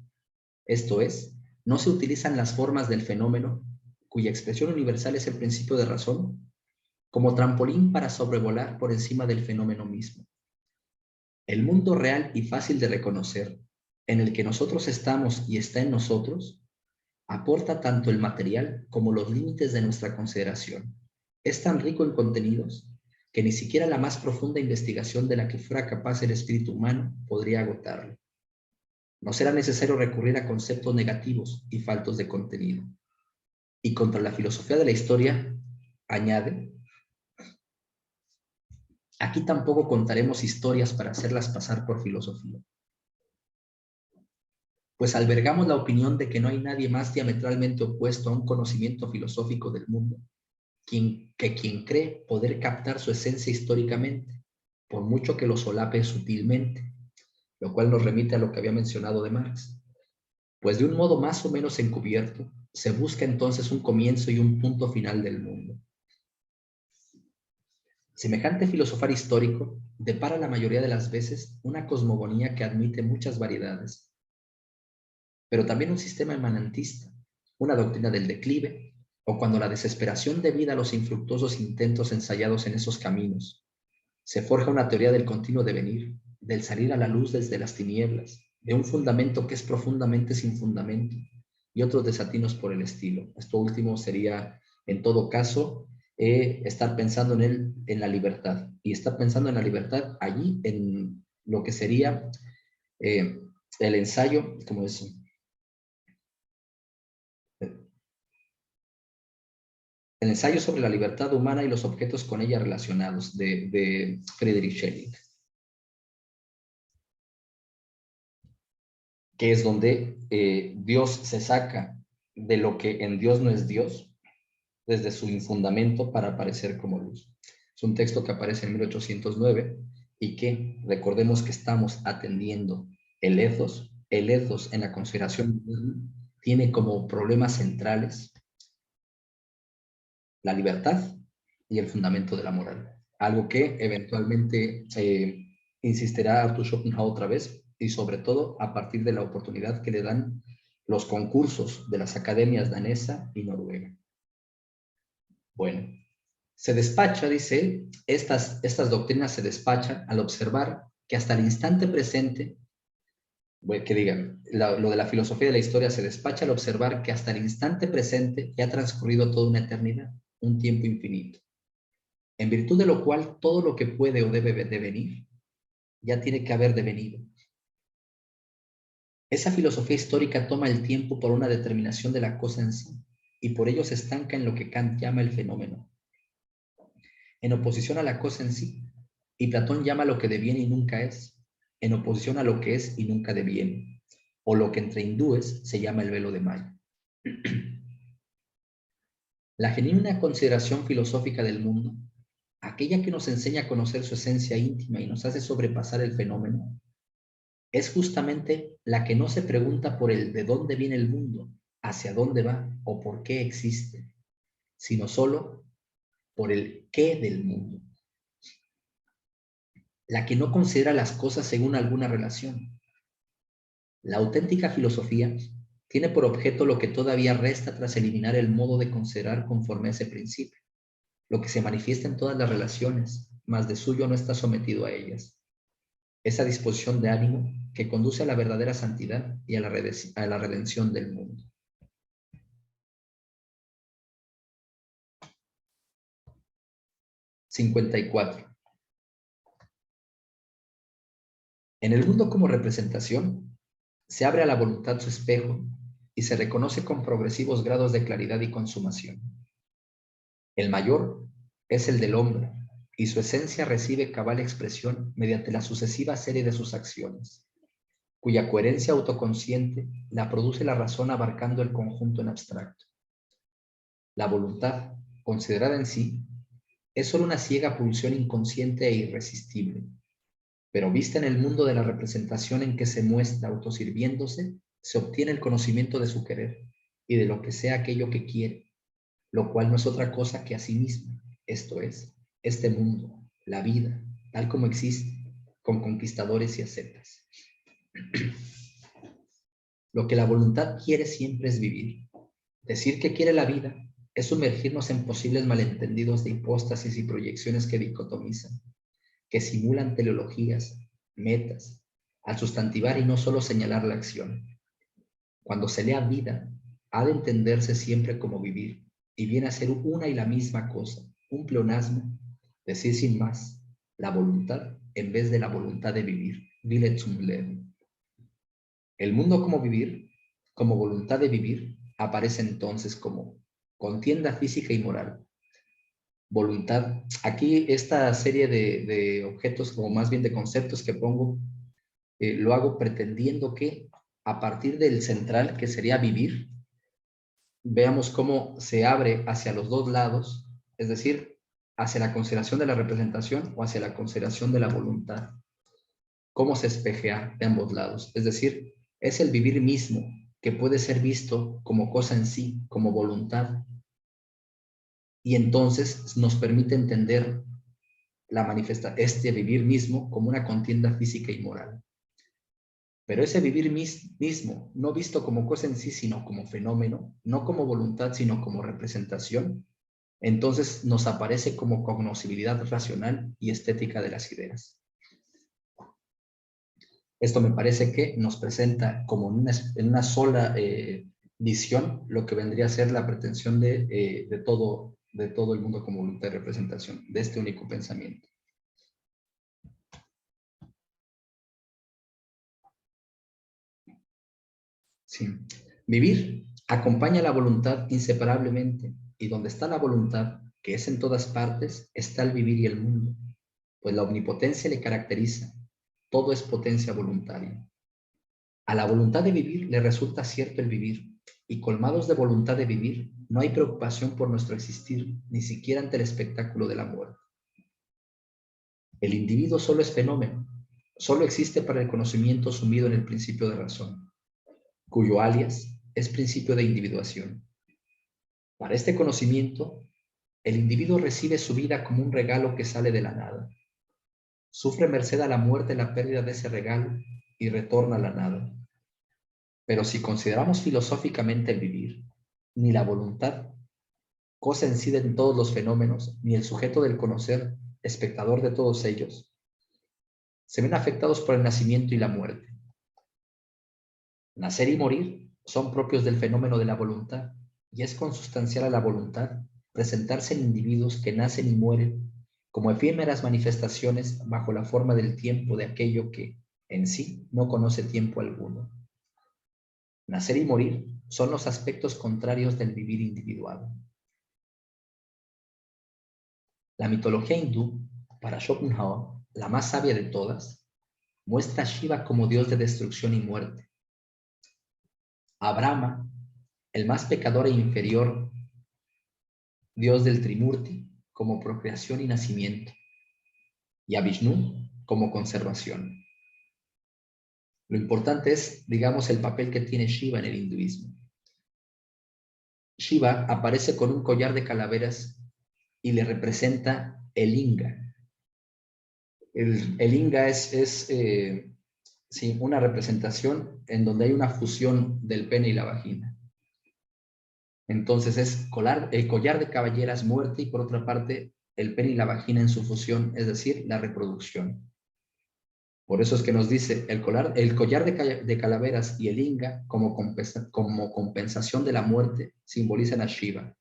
Esto es, no se utilizan las formas del fenómeno, cuya expresión universal es el principio de razón, como trampolín para sobrevolar por encima del fenómeno mismo. El mundo real y fácil de reconocer, en el que nosotros estamos y está en nosotros, aporta tanto el material como los límites de nuestra consideración. Es tan rico en contenidos que ni siquiera la más profunda investigación de la que fuera capaz el espíritu humano podría agotarlo. No será necesario recurrir a conceptos negativos y faltos de contenido. Y contra la filosofía de la historia, añade, aquí tampoco contaremos historias para hacerlas pasar por filosofía, pues albergamos la opinión de que no hay nadie más diametralmente opuesto a un conocimiento filosófico del mundo, quien cree poder captar su esencia históricamente, por mucho que lo solape sutilmente, lo cual nos remite a lo que había mencionado de Marx. Pues de un modo más o menos encubierto, se busca entonces un comienzo y un punto final del mundo. Semejante filosofar histórico depara la mayoría de las veces una cosmogonía que admite muchas variedades, pero también un sistema emanantista, una doctrina del declive, o cuando la desesperación debida a los infructuosos intentos ensayados en esos caminos, se forja una teoría del continuo devenir, del salir a la luz desde las tinieblas, de un fundamento que es profundamente sin fundamento, y otros desatinos por el estilo. Esto último sería, en todo caso, estar pensando en la libertad, y estar pensando en la libertad allí, en lo que sería el ensayo, como es, el ensayo sobre la libertad humana y los objetos con ella relacionados, de Friedrich Schelling. que es donde Dios se saca de lo que en Dios no es Dios, desde su infundamento para aparecer como luz. Es un texto que aparece en 1809 y que recordemos que estamos atendiendo el ethos. El ethos en la consideración tiene como problemas centrales la libertad y el fundamento de la moral. Algo que eventualmente insistirá Arthur Schopenhauer otra vez, y sobre todo a partir de la oportunidad que le dan los concursos de las academias danesa y noruega. Bueno, se despacha, dice él, estas doctrinas se despachan al observar que hasta el instante presente, que digan, lo de la filosofía de la historia se despacha al observar que hasta el instante presente ya ha transcurrido toda una eternidad, un tiempo infinito, en virtud de lo cual todo lo que puede o debe devenir ya tiene que haber devenido. Esa filosofía histórica toma el tiempo por una determinación de la cosa en sí, y por ello se estanca en lo que Kant llama el fenómeno, en oposición a la cosa en sí, y Platón llama lo que deviene y nunca es, en oposición a lo que es y nunca deviene, o lo que entre hindúes se llama el velo de Maya. La genuina consideración filosófica del mundo, aquella que nos enseña a conocer su esencia íntima y nos hace sobrepasar el fenómeno, es justamente la que no se pregunta por el de dónde viene el mundo, hacia dónde va o por qué existe, sino solo por el qué del mundo. La que no considera las cosas según alguna relación. La auténtica filosofía tiene por objeto lo que todavía resta tras eliminar el modo de considerar conforme a ese principio, lo que se manifiesta en todas las relaciones, mas de suyo no está sometido a ellas. Esa disposición de ánimo que conduce a la verdadera santidad y a la redención del mundo. (54) En el mundo como representación, se abre a la voluntad su espejo y se reconoce con progresivos grados de claridad y consumación. El mayor es el del hombre, y su esencia recibe cabal expresión mediante la sucesiva serie de sus acciones, cuya coherencia autoconsciente la produce la razón abarcando el conjunto en abstracto. La voluntad, considerada en sí, es solo una ciega pulsión inconsciente e irresistible, pero vista en el mundo de la representación en que se muestra autosirviéndose, se obtiene el conocimiento de su querer y de lo que sea aquello que quiere, lo cual no es otra cosa que a sí misma, esto es, este mundo, la vida, tal como existe, con conquistadores y ascetas. Lo que la voluntad quiere siempre es vivir. Decir que quiere la vida es sumergirnos en posibles malentendidos de hipóstasis y proyecciones que dicotomizan, que simulan teleologías, metas, al sustantivar y no solo señalar la acción. Cuando se lea vida, ha de entenderse siempre como vivir, y viene a ser una y la misma cosa, un pleonasmo, decir sin más, la voluntad en vez de la voluntad de vivir, Wille zum Leben. El mundo como vivir, como voluntad de vivir, aparece entonces como contienda física y moral. Voluntad. Aquí esta serie de objetos, como más bien de conceptos que pongo, lo hago pretendiendo que a partir del central, que sería vivir, veamos cómo se abre hacia los dos lados, es decir, hacia la consideración de la representación o hacia la consideración de la voluntad. Cómo se espejea de ambos lados. Es decir, es el vivir mismo que puede ser visto como cosa en sí, como voluntad, y entonces nos permite entender este vivir mismo como una contienda física y moral. Pero ese vivir mismo, no visto como cosa en sí, sino como fenómeno, no como voluntad, sino como representación, entonces nos aparece como cognoscibilidad racional y estética de las ideas. Esto me parece que nos presenta como en una sola visión lo que vendría a ser la pretensión de todo el mundo como voluntad de representación, de este único pensamiento. Sí. Vivir acompaña a la voluntad inseparablemente, y donde está la voluntad, que es en todas partes, está el vivir y el mundo, pues la omnipotencia le caracteriza, todo es potencia voluntaria. A la voluntad de vivir le resulta cierto el vivir, y colmados de voluntad de vivir, no hay preocupación por nuestro existir, ni siquiera ante el espectáculo de la muerte. El individuo solo es fenómeno, solo existe para el conocimiento sumido en el principio de razón, cuyo alias es principio de individuación. Para este conocimiento, el individuo recibe su vida como un regalo que sale de la nada. Sufre merced a la muerte la pérdida de ese regalo y retorna a la nada. Pero si consideramos filosóficamente el vivir, ni la voluntad, cosa en sí de todos los fenómenos, ni el sujeto del conocer, espectador de todos ellos, se ven afectados por el nacimiento y la muerte. Nacer y morir son propios del fenómeno de la voluntad, y es consustancial a la voluntad presentarse en individuos que nacen y mueren como efímeras manifestaciones bajo la forma del tiempo de aquello que, en sí, no conoce tiempo alguno. Nacer y morir son los aspectos contrarios del vivir individual. La mitología hindú, para Schopenhauer, la más sabia de todas, muestra a Shiva como dios de destrucción y muerte. A Brahma, el más pecador e inferior dios del Trimurti, como procreación y nacimiento, y a Vishnu como conservación. Lo importante es, digamos, el papel que tiene Shiva en el hinduismo. Shiva aparece con un collar de calaveras y le representa el linga. El linga es sí, una representación en donde hay una fusión del pene y la vagina. Entonces es el collar de caballeras, muerte, y por otra parte el pene y la vagina en su fusión, es decir, la reproducción. Por eso es que nos dice el collar de calaveras y el linga como compensación de la muerte simbolizan a Shiva.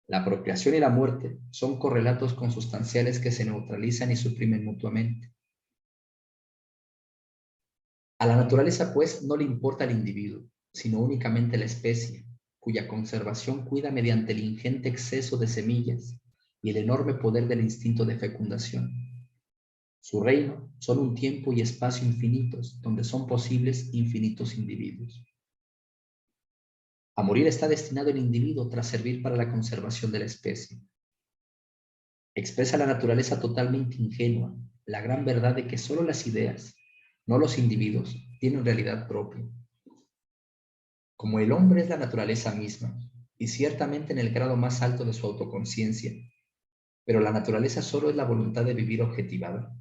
La procreación y la muerte son correlatos consustanciales que se neutralizan y suprimen mutuamente. A la naturaleza, pues, no le importa el individuo, sino únicamente la especie, cuya conservación cuida mediante el ingente exceso de semillas y el enorme poder del instinto de fecundación. Su reino son un tiempo y espacio infinitos, donde son posibles infinitos individuos. A morir está destinado el individuo tras servir para la conservación de la especie. Expresa la naturaleza totalmente ingenua, la gran verdad de que solo las ideas, no los individuos, tienen realidad propia. Como el hombre es la naturaleza misma, y ciertamente en el grado más alto de su autoconciencia, pero la naturaleza solo es la voluntad de vivir objetivada.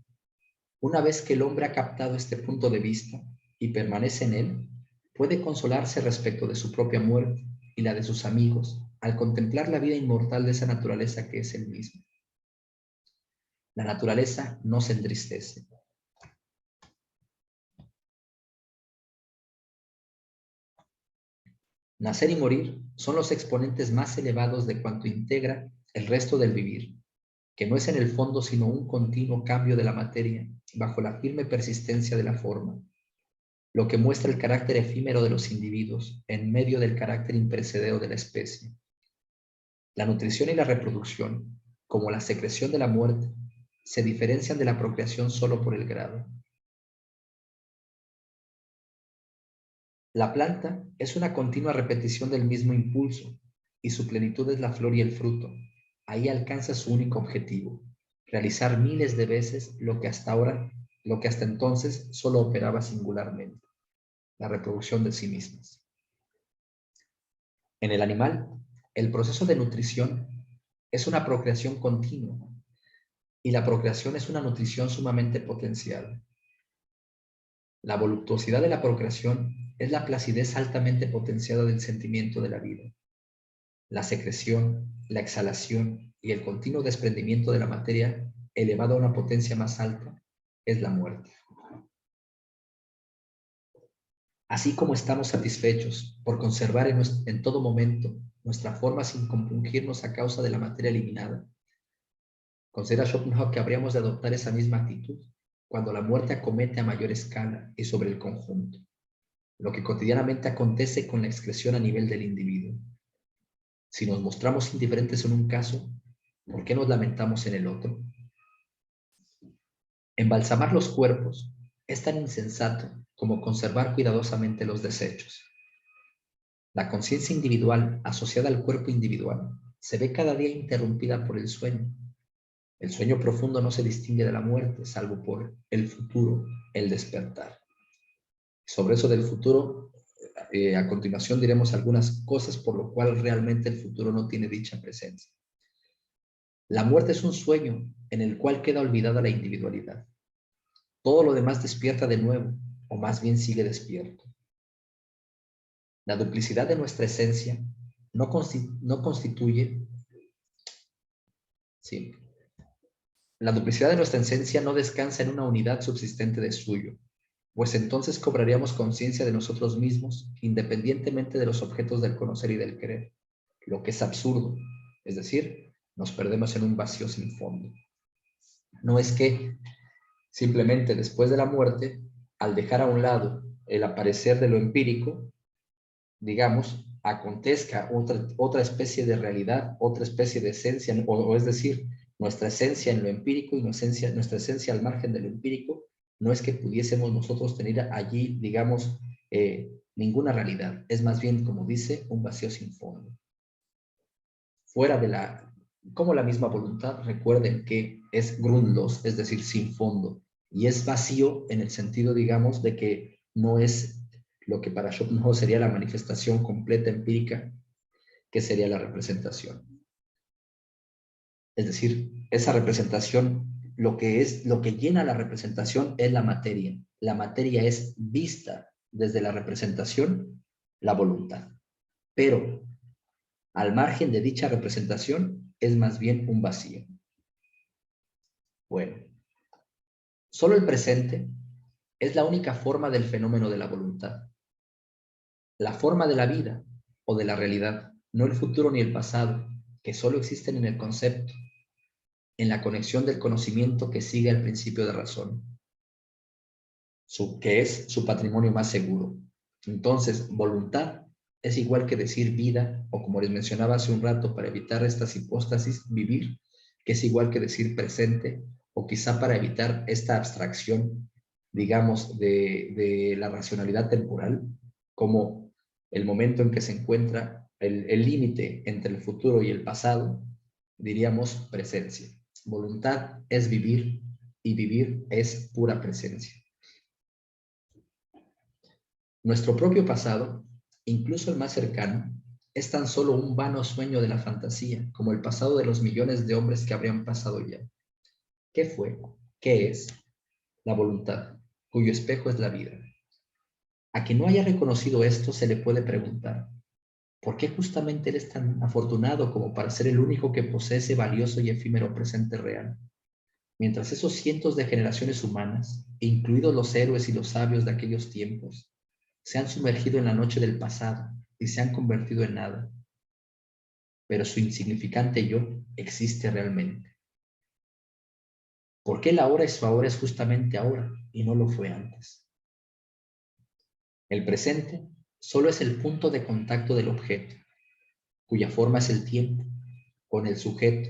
Una vez que el hombre ha captado este punto de vista y permanece en él, puede consolarse respecto de su propia muerte y la de sus amigos al contemplar la vida inmortal de esa naturaleza que es él mismo. La naturaleza no se entristece. Nacer y morir son los exponentes más elevados de cuanto integra el resto del vivir, que no es en el fondo sino un continuo cambio de la materia bajo la firme persistencia de la forma, lo que muestra el carácter efímero de los individuos en medio del carácter imperecedero de la especie. La nutrición y la reproducción, como la secreción de la muerte, se diferencian de la procreación solo por el grado. La planta es una continua repetición del mismo impulso, y su plenitud es la flor y el fruto. Ahí alcanza su único objetivo, realizar miles de veces lo que hasta entonces solo operaba singularmente, la reproducción de sí mismas. En el animal, el proceso de nutrición es una procreación continua, y la procreación es una nutrición sumamente potencial. La voluptuosidad de la procreación es la placidez altamente potenciada del sentimiento de la vida. La secreción, la exhalación y el continuo desprendimiento de la materia elevado a una potencia más alta es la muerte. Así como estamos satisfechos por conservar en todo momento nuestra forma sin compungirnos a causa de la materia eliminada, considera Schopenhauer que habríamos de adoptar esa misma actitud cuando la muerte acomete a mayor escala y sobre el conjunto, lo que cotidianamente acontece con la excreción a nivel del individuo. Si nos mostramos indiferentes en un caso, ¿por qué nos lamentamos en el otro? Embalsamar los cuerpos es tan insensato como conservar cuidadosamente los desechos. La conciencia individual asociada al cuerpo individual se ve cada día interrumpida por el sueño. El sueño profundo no se distingue de la muerte, salvo por el futuro, el despertar. Sobre eso del futuro, a continuación diremos algunas cosas por lo cual realmente el futuro no tiene dicha presencia. La muerte es un sueño en el cual queda olvidada la individualidad. Todo lo demás despierta de nuevo, o más bien sigue despierto. La duplicidad de nuestra esencia no constituye, sí, la duplicidad de nuestra esencia no descansa en una unidad subsistente de suyo, pues entonces cobraríamos conciencia de nosotros mismos independientemente de los objetos del conocer y del querer, lo que es absurdo, es decir, nos perdemos en un vacío sin fondo. No es que simplemente después de la muerte, al dejar a un lado el aparecer de lo empírico, digamos, acontezca otra especie de realidad, otra especie de esencia, o es decir, nuestra esencia en lo empírico y nuestra esencia al margen de lo empírico, no es que pudiésemos nosotros tener allí, digamos, ninguna realidad. Es más bien, como dice, un vacío sin fondo. Fuera de como la misma voluntad, recuerden que es grundlos, es decir, sin fondo, y es vacío en el sentido, digamos, de que no es lo que para Schopenhauer sería la manifestación completa empírica, que sería la representación. Es decir, esa representación, lo que llena la representación es la materia. La materia es vista desde la representación, la voluntad. Pero al margen de dicha representación es más bien un vacío. Bueno, solo el presente es la única forma del fenómeno de la voluntad. La forma de la vida o de la realidad, no el futuro ni el pasado, que solo existen en el concepto, en la conexión del conocimiento que sigue al principio de razón, que es su patrimonio más seguro. Entonces, voluntad es igual que decir vida, o como les mencionaba hace un rato, para evitar estas hipóstasis, vivir, que es igual que decir presente, o quizá para evitar esta abstracción, digamos, de la racionalidad temporal, como el momento en que se encuentra el límite entre el futuro y el pasado, diríamos presencia. Voluntad es vivir y vivir es pura presencia. Nuestro propio pasado, incluso el más cercano, es tan solo un vano sueño de la fantasía, como el pasado de los millones de hombres que habrían pasado ya. ¿Qué fue? ¿Qué es? La voluntad, cuyo espejo es la vida. A quien no haya reconocido esto se le puede preguntar, ¿por qué justamente él es tan afortunado como para ser el único que posee ese valioso y efímero presente real? Mientras esos cientos de generaciones humanas, incluidos los héroes y los sabios de aquellos tiempos, se han sumergido en la noche del pasado y se han convertido en nada. Pero su insignificante yo existe realmente. ¿Por qué el ahora es su ahora es justamente ahora y no lo fue antes? El presente solo es el punto de contacto del objeto, cuya forma es el tiempo, con el sujeto,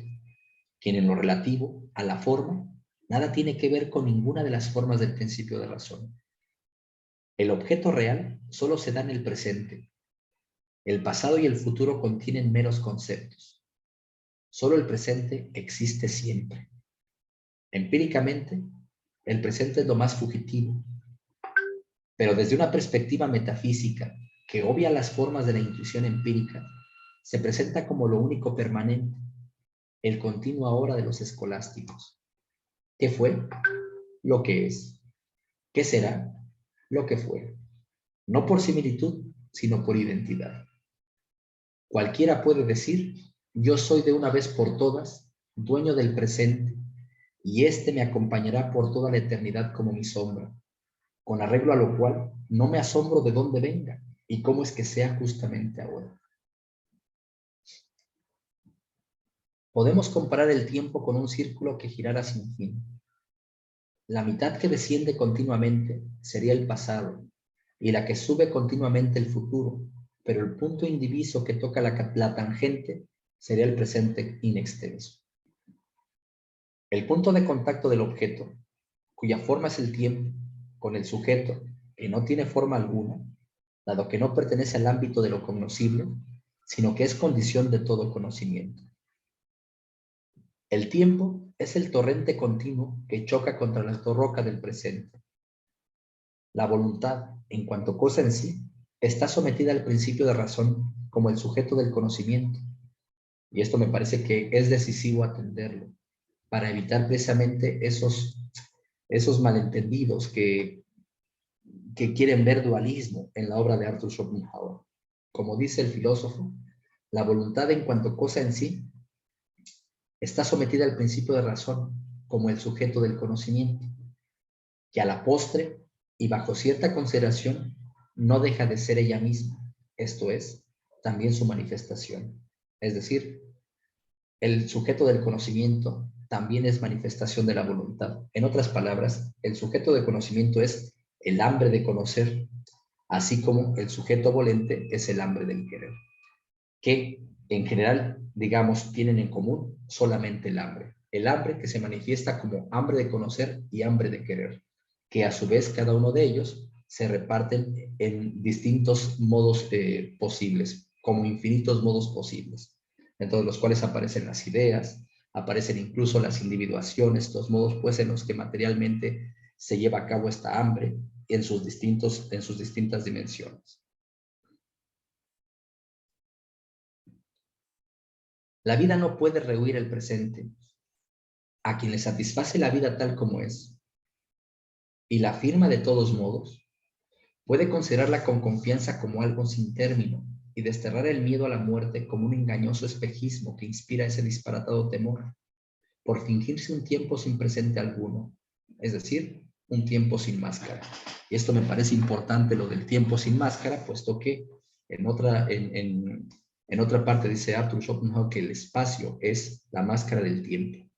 quien en lo relativo a la forma nada tiene que ver con ninguna de las formas del principio de razón. El objeto real solo se da en el presente. El pasado y el futuro contienen meros conceptos. Solo el presente existe siempre. Empíricamente, el presente es lo más fugitivo, pero desde una perspectiva metafísica que obvia las formas de la intuición empírica, se presenta como lo único permanente, el continuo ahora de los escolásticos. ¿Qué fue? Lo que es. ¿Qué será? Lo que fue. No por similitud, sino por identidad. Cualquiera puede decir, yo soy de una vez por todas, dueño del presente, y éste me acompañará por toda la eternidad como mi sombra, con arreglo a lo cual no me asombro de dónde venga y cómo es que sea justamente ahora. Podemos comparar el tiempo con un círculo que girara sin fin. La mitad que desciende continuamente sería el pasado y la que sube continuamente el futuro, pero el punto indiviso que toca la tangente sería el presente inextenso. El punto de contacto del objeto, cuya forma es el tiempo, con el sujeto, que no tiene forma alguna, dado que no pertenece al ámbito de lo conocible, sino que es condición de todo conocimiento. El tiempo es el torrente continuo que choca contra la roca del presente. La voluntad, en cuanto cosa en sí, está sometida al principio de razón como el sujeto del conocimiento. Y esto me parece que es decisivo atenderlo para evitar precisamente esos malentendidos que quieren ver dualismo en la obra de Arthur Schopenhauer. Como dice el filósofo, la voluntad en cuanto cosa en sí está sometida al principio de razón como el sujeto del conocimiento, que a la postre y bajo cierta consideración no deja de ser ella misma, esto es, también su manifestación. Es decir, el sujeto del conocimiento también es manifestación de la voluntad. En otras palabras, el sujeto de conocimiento es el hambre de conocer, así como el sujeto volente es el hambre del querer, que en general, digamos, tienen en común solamente el hambre que se manifiesta como hambre de conocer y hambre de querer, que a su vez cada uno de ellos se reparten en distintos modos posibles, como infinitos modos posibles, entre los cuales aparecen las ideas, aparecen incluso las individuaciones, los modos pues en los que materialmente se lleva a cabo esta hambre en sus distintas dimensiones. La vida no puede rehuir el presente. A quien le satisface la vida tal como es, y la afirma de todos modos, puede considerarla con confianza como algo sin término y desterrar el miedo a la muerte como un engañoso espejismo que inspira ese disparatado temor, por fingirse un tiempo sin presente alguno, es decir, un tiempo sin máscara. Y esto me parece importante, lo del tiempo sin máscara, puesto que en otra parte dice Arthur Schopenhauer que el espacio es la máscara del tiempo.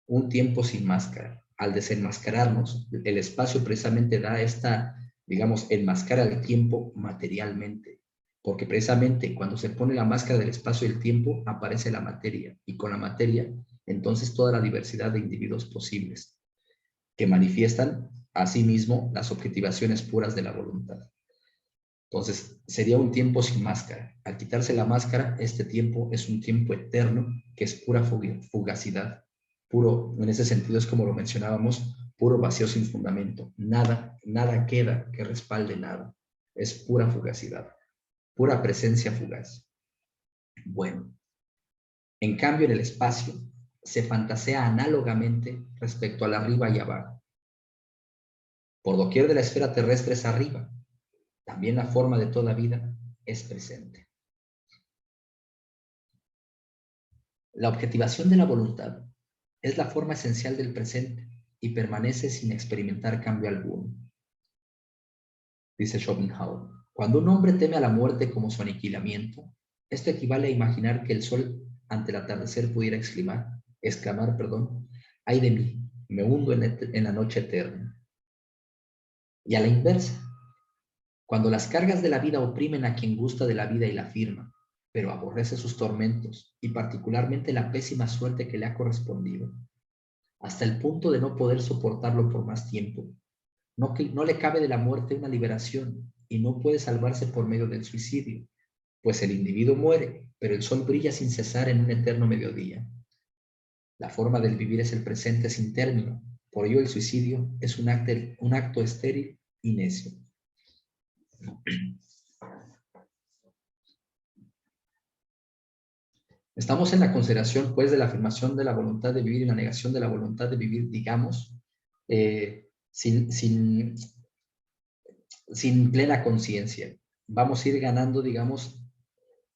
Un tiempo sin máscara. Al desenmascararnos, el espacio precisamente da esta, digamos, enmascara el tiempo materialmente, porque precisamente cuando se pone la máscara del espacio y el tiempo, aparece la materia, y con la materia, entonces toda la diversidad de individuos posibles, que manifiestan asimismo las objetivaciones puras de la voluntad. Entonces, sería un tiempo sin máscara. Al quitarse la máscara, este tiempo es un tiempo eterno, que es pura fugacidad. Puro, en ese sentido es como lo mencionábamos, puro vacío sin fundamento. Nada queda que respalde nada. Es pura fugacidad, pura presencia fugaz. Bueno, en cambio en el espacio se fantasea análogamente respecto al arriba y abajo. Por doquier de la esfera terrestre es arriba, también la forma de toda vida es presente. La objetivación de la voluntad es la forma esencial del presente y permanece sin experimentar cambio alguno. Dice Schopenhauer, cuando un hombre teme a la muerte como su aniquilamiento, esto equivale a imaginar que el sol ante el atardecer pudiera exclamar, ay de mí, me hundo en la noche eterna. Y a la inversa, cuando las cargas de la vida oprimen a quien gusta de la vida y la afirma, pero aborrece sus tormentos y particularmente la pésima suerte que le ha correspondido, hasta el punto de no poder soportarlo por más tiempo. No le cabe de la muerte una liberación y no puede salvarse por medio del suicidio, pues el individuo muere, pero el sol brilla sin cesar en un eterno mediodía. La forma del vivir es el presente sin término, por ello el suicidio es un acto estéril y necio. Estamos en la consideración, pues, de la afirmación de la voluntad de vivir y la negación de la voluntad de vivir, digamos, sin plena conciencia. Vamos a ir ganando, digamos,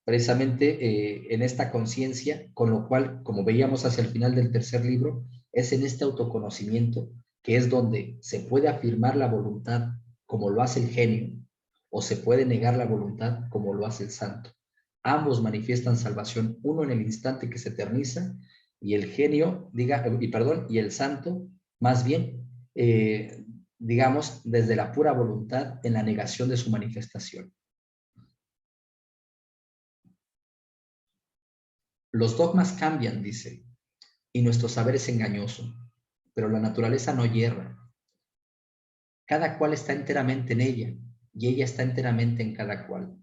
precisamente en esta conciencia, con lo cual, como veíamos hacia el final del tercer libro, es en este autoconocimiento que es donde se puede afirmar la voluntad como lo hace el genio, o se puede negar la voluntad como lo hace el santo. Ambos manifiestan salvación, uno en el instante que se eterniza, y el genio, y el santo, más bien, digamos, desde la pura voluntad en la negación de su manifestación. Los dogmas cambian, dice, y nuestro saber es engañoso, pero la naturaleza no yerra. Cada cual está enteramente en ella y ella está enteramente en cada cual.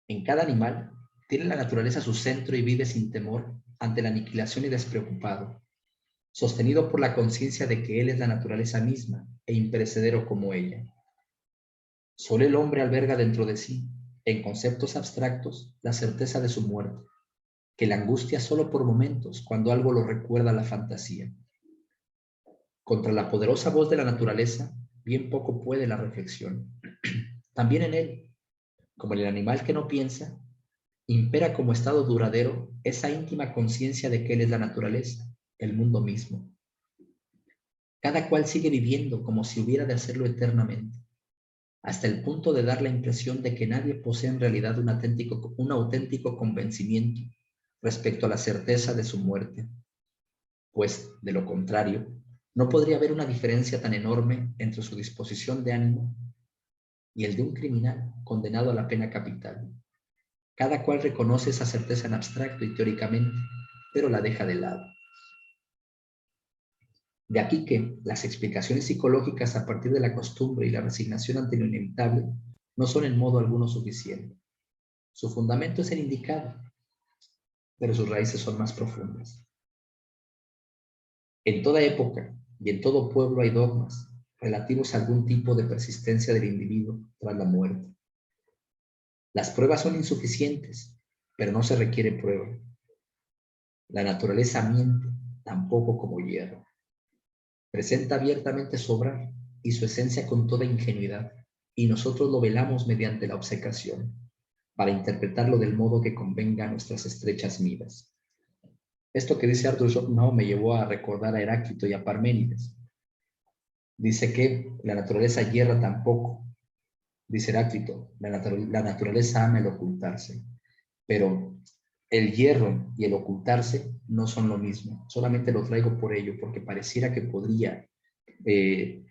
En cada animal tiene la naturaleza su centro y vive sin temor ante la aniquilación y despreocupado, sostenido por la conciencia de que él es la naturaleza misma e imperecedero como ella. Solo el hombre alberga dentro de sí, en conceptos abstractos, la certeza de su muerte, que la angustia solo por momentos cuando algo lo recuerda a la fantasía. Contra la poderosa voz de la naturaleza, bien poco puede la reflexión. También en él, como en el animal que no piensa, impera como estado duradero esa íntima conciencia de que él es la naturaleza, el mundo mismo. Cada cual sigue viviendo como si hubiera de hacerlo eternamente, hasta el punto de dar la impresión de que nadie posee en realidad un auténtico convencimiento respecto a la certeza de su muerte, pues, de lo contrario, no podría haber una diferencia tan enorme entre su disposición de ánimo y el de un criminal condenado a la pena capital. Cada cual reconoce esa certeza en abstracto y teóricamente, pero la deja de lado. De aquí que las explicaciones psicológicas a partir de la costumbre y la resignación ante lo inevitable no son en modo alguno suficiente. Su fundamento es el indicado, pero sus raíces son más profundas. En toda época y en todo pueblo hay dogmas relativos a algún tipo de persistencia del individuo tras la muerte. Las pruebas son insuficientes, pero no se requiere prueba. La naturaleza miente, tampoco como hierro. Presenta abiertamente su obrar y su esencia con toda ingenuidad, y nosotros lo velamos mediante la obcecación, para interpretarlo del modo que convenga a nuestras estrechas miras. Esto que dice Arthur Schopenhauer me llevó a recordar a Heráclito y a Parménides. Dice que la naturaleza hierra tampoco. Dice Heráclito, la naturaleza ama el ocultarse, pero el hierro y el ocultarse no son lo mismo. Solamente lo traigo por ello, porque pareciera que podría eh,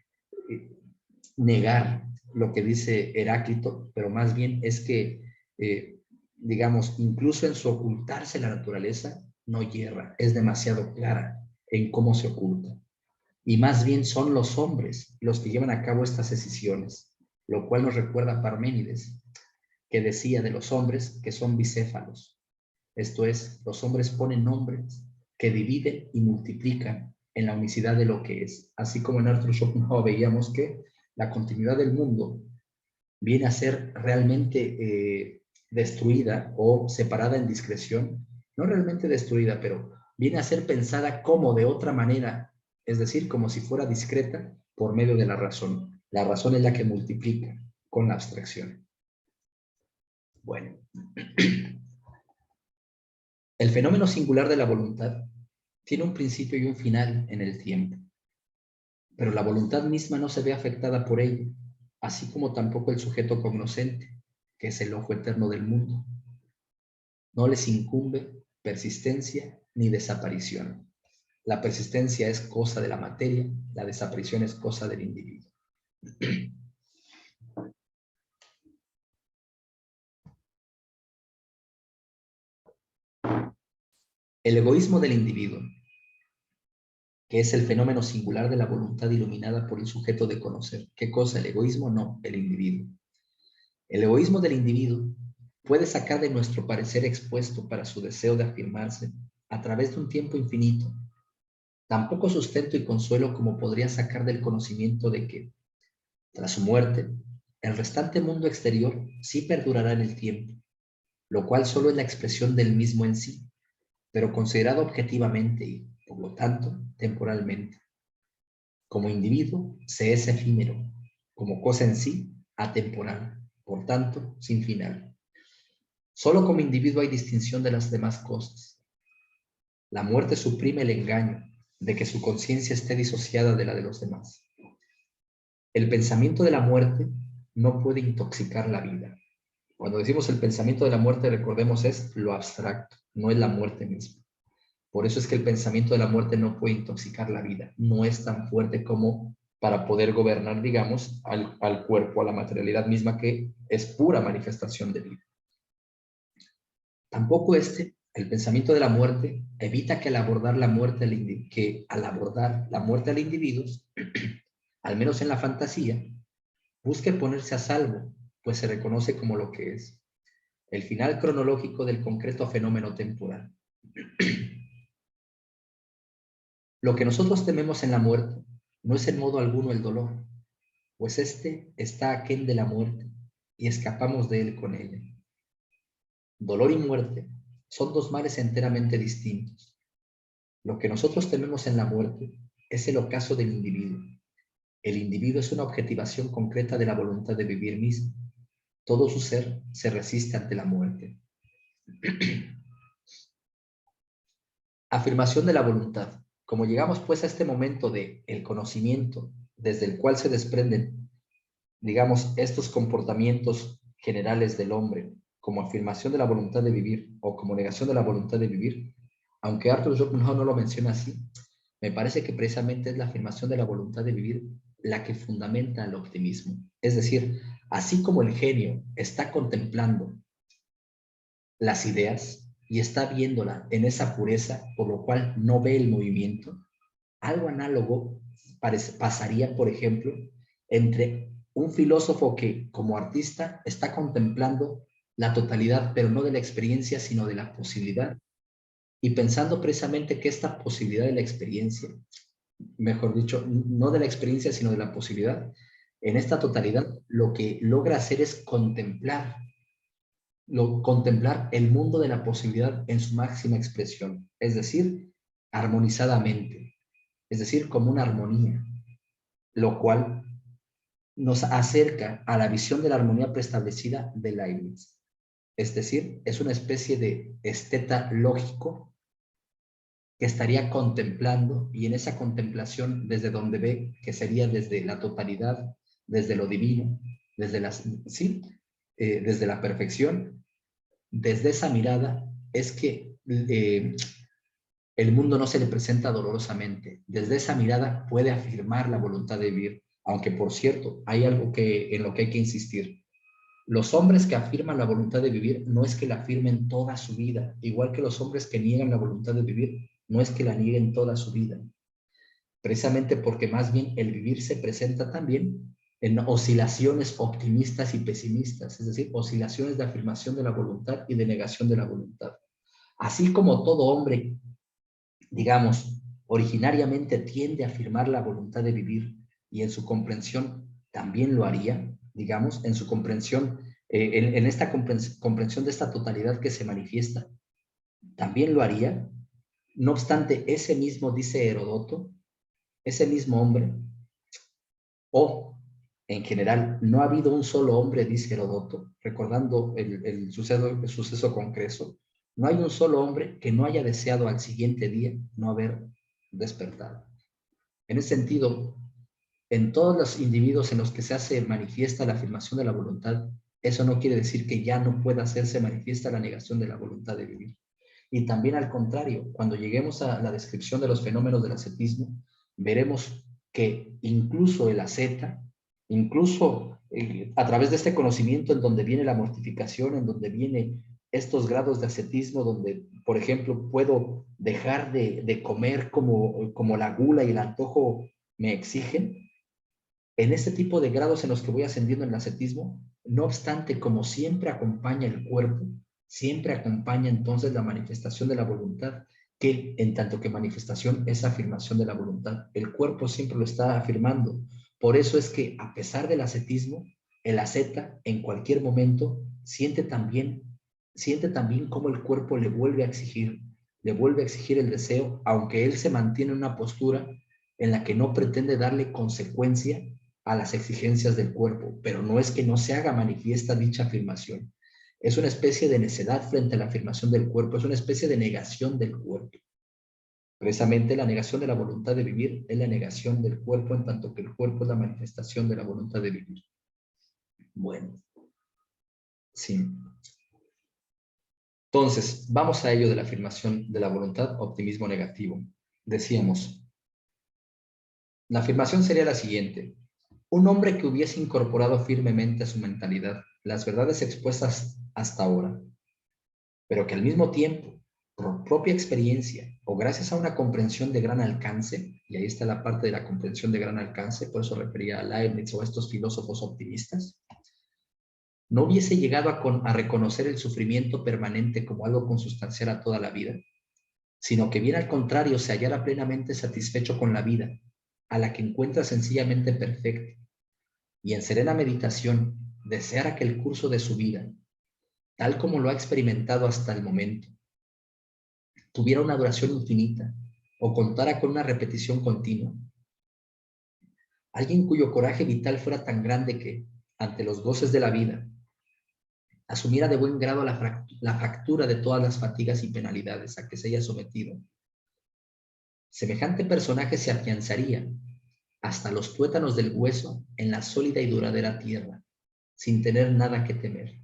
negar lo que dice Heráclito, pero más bien es que, digamos, incluso en su ocultarse la naturaleza no hierra, es demasiado clara en cómo se oculta. Y más bien son los hombres los que llevan a cabo estas decisiones, lo cual nos recuerda a Parménides, que decía de los hombres que son bicéfalos. Esto es, los hombres ponen nombres que dividen y multiplican en la unicidad de lo que es. Así como en Arthur Schopenhauer veíamos que la continuidad del mundo viene a ser realmente destruida o separada en discreción, no realmente destruida, pero viene a ser pensada como de otra manera, es decir, como si fuera discreta por medio de la razón. La razón es la que multiplica con la abstracción. Bueno, el fenómeno singular de la voluntad tiene un principio y un final en el tiempo, pero la voluntad misma no se ve afectada por ello, así como tampoco el sujeto cognoscente, que es el ojo eterno del mundo. No les incumbe persistencia ni desaparición. La persistencia es cosa de la materia, la desaparición es cosa del individuo. El egoísmo del individuo, que es el fenómeno singular de la voluntad iluminada por el sujeto de conocer. ¿Qué cosa? ¿El egoísmo? No, el individuo. El egoísmo del individuo puede sacar de nuestro parecer expuesto para su deseo de afirmarse a través de un tiempo infinito tan poco sustento y consuelo como podría sacar del conocimiento de que, tras su muerte, el restante mundo exterior sí perdurará en el tiempo, lo cual solo es la expresión del mismo en sí, pero considerado objetivamente y, por lo tanto, temporalmente. Como individuo, se es efímero, como cosa en sí, atemporal, por tanto, sin final. Solo como individuo hay distinción de las demás cosas. La muerte suprime el engaño de que su conciencia esté disociada de la de los demás. El pensamiento de la muerte no puede intoxicar la vida. Cuando decimos el pensamiento de la muerte, recordemos, es lo abstracto, no es la muerte misma. Por eso es que el pensamiento de la muerte no puede intoxicar la vida. No es tan fuerte como para poder gobernar, digamos, al cuerpo, a la materialidad misma, que es pura manifestación de vida. Tampoco el pensamiento de la muerte, evita que al abordar la muerte al individuo, al menos en la fantasía, busque ponerse a salvo, pues se reconoce como lo que es, el final cronológico del concreto fenómeno temporal. Lo que nosotros tememos en la muerte no es en modo alguno el dolor, pues este está aquel de la muerte y escapamos de él con ella. Dolor y muerte son dos males enteramente distintos. Lo que nosotros tememos en la muerte es el ocaso del individuo. El individuo es una objetivación concreta de la voluntad de vivir misma. Todo su ser se resiste ante la muerte. Afirmación de la voluntad. Como llegamos pues a este momento de el conocimiento, desde el cual se desprenden, digamos, estos comportamientos generales del hombre, como afirmación de la voluntad de vivir o como negación de la voluntad de vivir, aunque Arthur Schopenhauer no lo menciona así, me parece que precisamente es la afirmación de la voluntad de vivir la que fundamenta el optimismo. Es decir, así como el genio está contemplando las ideas y está viéndola en esa pureza, por lo cual no ve el movimiento, algo análogo pasaría, por ejemplo, entre un filósofo que como artista está contemplando la totalidad, pero no de la experiencia, sino de la posibilidad, y pensando precisamente que esta posibilidad de la experiencia, mejor dicho, no de la experiencia, sino de la posibilidad, en esta totalidad lo que logra hacer es contemplar el mundo de la posibilidad en su máxima expresión, es decir, armonizadamente, es decir, como una armonía, lo cual nos acerca a la visión de la armonía preestablecida de Leibniz. Es decir, es una especie de esteta lógico que estaría contemplando, y en esa contemplación desde donde ve, que sería desde la totalidad, desde lo divino, desde la perfección, desde esa mirada es que el mundo no se le presenta dolorosamente. Desde esa mirada puede afirmar la voluntad de vivir, aunque por cierto, hay algo en lo que hay que insistir. Los hombres que afirman la voluntad de vivir no es que la afirmen toda su vida, igual que los hombres que niegan la voluntad de vivir no es que la nieguen toda su vida, precisamente porque más bien el vivir se presenta también en oscilaciones optimistas y pesimistas, es decir, oscilaciones de afirmación de la voluntad y de negación de la voluntad. Así como todo hombre, digamos, originariamente tiende a afirmar la voluntad de vivir y en su comprensión también lo haría, digamos, en su comprensión, en esta comprensión de esta totalidad que se manifiesta, también lo haría. No obstante, ese mismo, dice Herodoto, ese mismo hombre, o en general, no ha habido un solo hombre, dice Herodoto, recordando el suceso concreto, no hay un solo hombre que no haya deseado al siguiente día no haber despertado. En ese sentido, en todos los individuos en los que se hace manifiesta la afirmación de la voluntad, eso no quiere decir que ya no pueda hacerse manifiesta la negación de la voluntad de vivir. Y también al contrario, cuando lleguemos a la descripción de los fenómenos del ascetismo, veremos que incluso el asceta, incluso a través de este conocimiento en donde viene la mortificación, en donde viene estos grados de ascetismo, donde, por ejemplo, puedo dejar de comer como la gula y el antojo me exigen, en este tipo de grados en los que voy ascendiendo en el ascetismo, no obstante, como siempre acompaña el cuerpo, siempre acompaña entonces la manifestación de la voluntad, que en tanto que manifestación es afirmación de la voluntad. El cuerpo siempre lo está afirmando. Por eso es que a pesar del ascetismo, el asceta en cualquier momento siente también cómo el cuerpo le vuelve a exigir el deseo, aunque él se mantiene en una postura en la que no pretende darle consecuencia a las exigencias del cuerpo, pero no es que no se haga manifiesta dicha afirmación. Es una especie de necedad frente a la afirmación del cuerpo, es una especie de negación del cuerpo. Precisamente la negación de la voluntad de vivir es la negación del cuerpo, en tanto que el cuerpo es la manifestación de la voluntad de vivir. Bueno, sí. Entonces, vamos a ello de la afirmación de la voluntad, optimismo negativo. Decíamos, la afirmación sería la siguiente: un hombre que hubiese incorporado firmemente a su mentalidad las verdades expuestas hasta ahora, pero que al mismo tiempo, por propia experiencia o o gracias a una comprensión de gran alcance, y ahí está la parte de la comprensión de gran alcance, por eso refería a Leibniz o a estos filósofos optimistas, no hubiese llegado a reconocer el sufrimiento permanente como algo consustancial a toda la vida, sino que bien al contrario se hallara plenamente satisfecho con la vida, a la que encuentra sencillamente perfecta, y en serena meditación deseara que el curso de su vida, tal como lo ha experimentado hasta el momento, tuviera una duración infinita o contara con una repetición continua. Alguien cuyo coraje vital fuera tan grande que, ante los goces de la vida, asumiera de buen grado la factura de todas las fatigas y penalidades a que se haya sometido. Semejante personaje se afianzaría hasta los tuétanos del hueso en la sólida y duradera tierra, sin tener nada que temer.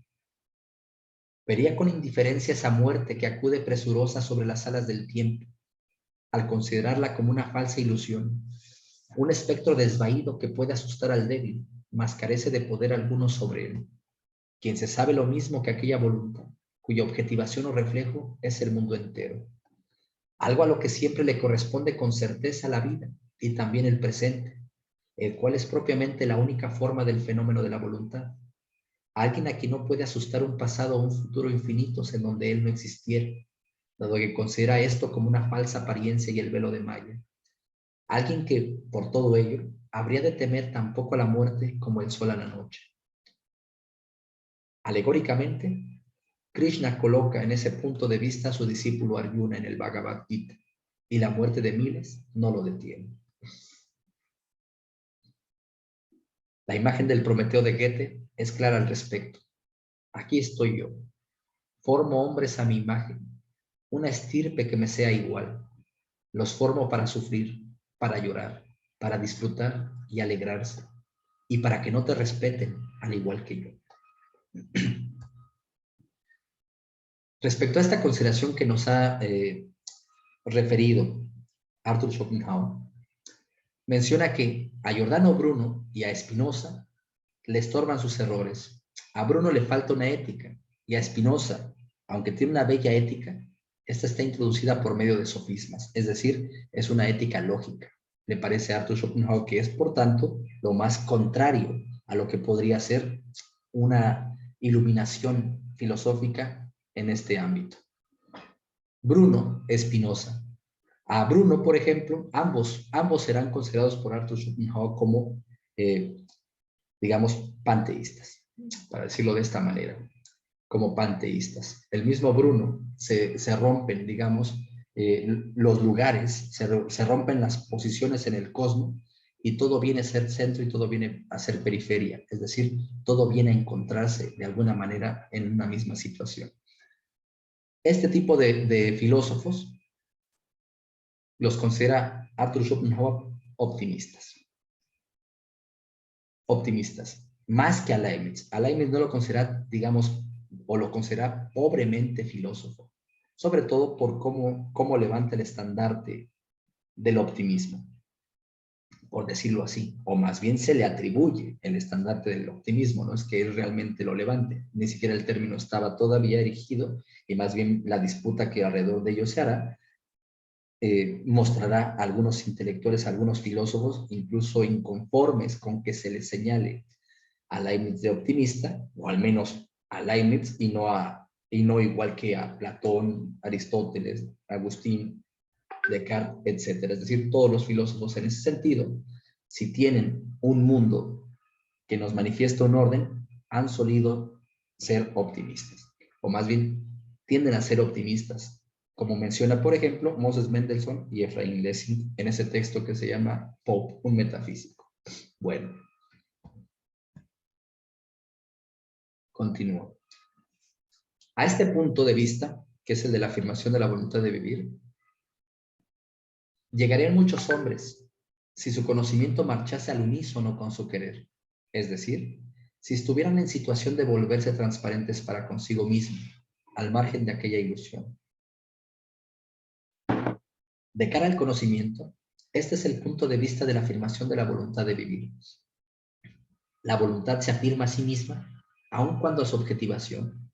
Vería con indiferencia esa muerte que acude presurosa sobre las alas del tiempo, al considerarla como una falsa ilusión, un espectro desvaído que puede asustar al débil, mas carece de poder alguno sobre él, quien se sabe lo mismo que aquella voluntad, cuya objetivación o reflejo es el mundo entero. Algo a lo que siempre le corresponde con certeza la vida y también el presente, el cual es propiamente la única forma del fenómeno de la voluntad. Alguien a quien no puede asustar un pasado o un futuro infinitos en donde él no existiera, dado que considera esto como una falsa apariencia y el velo de Maya. Alguien que, por todo ello, habría de temer tan poco a la muerte como el sol a la noche. Alegóricamente, Krishna coloca en ese punto de vista a su discípulo Arjuna en el Bhagavad Gita, y la muerte de miles no lo detiene. La imagen del Prometeo de Goethe es clara al respecto. Aquí estoy yo. Formo hombres a mi imagen, una estirpe que me sea igual. Los formo para sufrir, para llorar, para disfrutar y alegrarse, y para que no te respeten al igual que yo. Respecto a esta consideración que nos ha referido Arthur Schopenhauer, menciona que a Giordano Bruno y a Spinoza le estorban sus errores. A Bruno le falta una ética, y a Spinoza, aunque tiene una bella ética, esta está introducida por medio de sofismas, es decir, es una ética lógica. Le parece a Arthur Schopenhauer que es, por tanto, lo más contrario a lo que podría ser una iluminación filosófica en este ámbito. Bruno, Spinoza. A Bruno, por ejemplo, ambos serán considerados por Arthur Schopenhauer como, digamos, panteístas, para decirlo de esta manera, como panteístas. El mismo Bruno se rompen, digamos, los lugares, se rompen las posiciones en el cosmos y todo viene a ser centro y todo viene a ser periferia, es decir, todo viene a encontrarse de alguna manera en una misma situación. Este tipo de filósofos los considera Arthur Schopenhauer optimistas. Optimistas, más que a Leibniz. A Leibniz no lo considera, digamos, o lo considera pobremente filósofo, sobre todo por cómo levanta el estandarte del optimismo, por decirlo así, o más bien se le atribuye el estandarte del optimismo, no es que él realmente lo levante, ni siquiera el término estaba todavía erigido, y más bien la disputa que alrededor de ello se hará, mostrará a algunos intelectuales, a algunos filósofos, incluso inconformes con que se les señale a Leibniz de optimista, o al menos a Leibniz, y no igual que a Platón, Aristóteles, Agustín, Descartes, etc. Es decir, todos los filósofos en ese sentido, si tienen un mundo que nos manifiesta un orden, han solido ser optimistas, o más bien tienden a ser optimistas, como menciona, por ejemplo, Moses Mendelssohn y Ephraim Lessing en ese texto que se llama Pope, un metafísico. Bueno, continúo. A este punto de vista, que es el de la afirmación de la voluntad de vivir, llegarían muchos hombres si su conocimiento marchase al unísono con su querer, es decir, si estuvieran en situación de volverse transparentes para consigo mismo, al margen de aquella ilusión. De cara al conocimiento, este es el punto de vista de la afirmación de la voluntad de vivir. La voluntad se afirma a sí misma, aun cuando a su objetivación,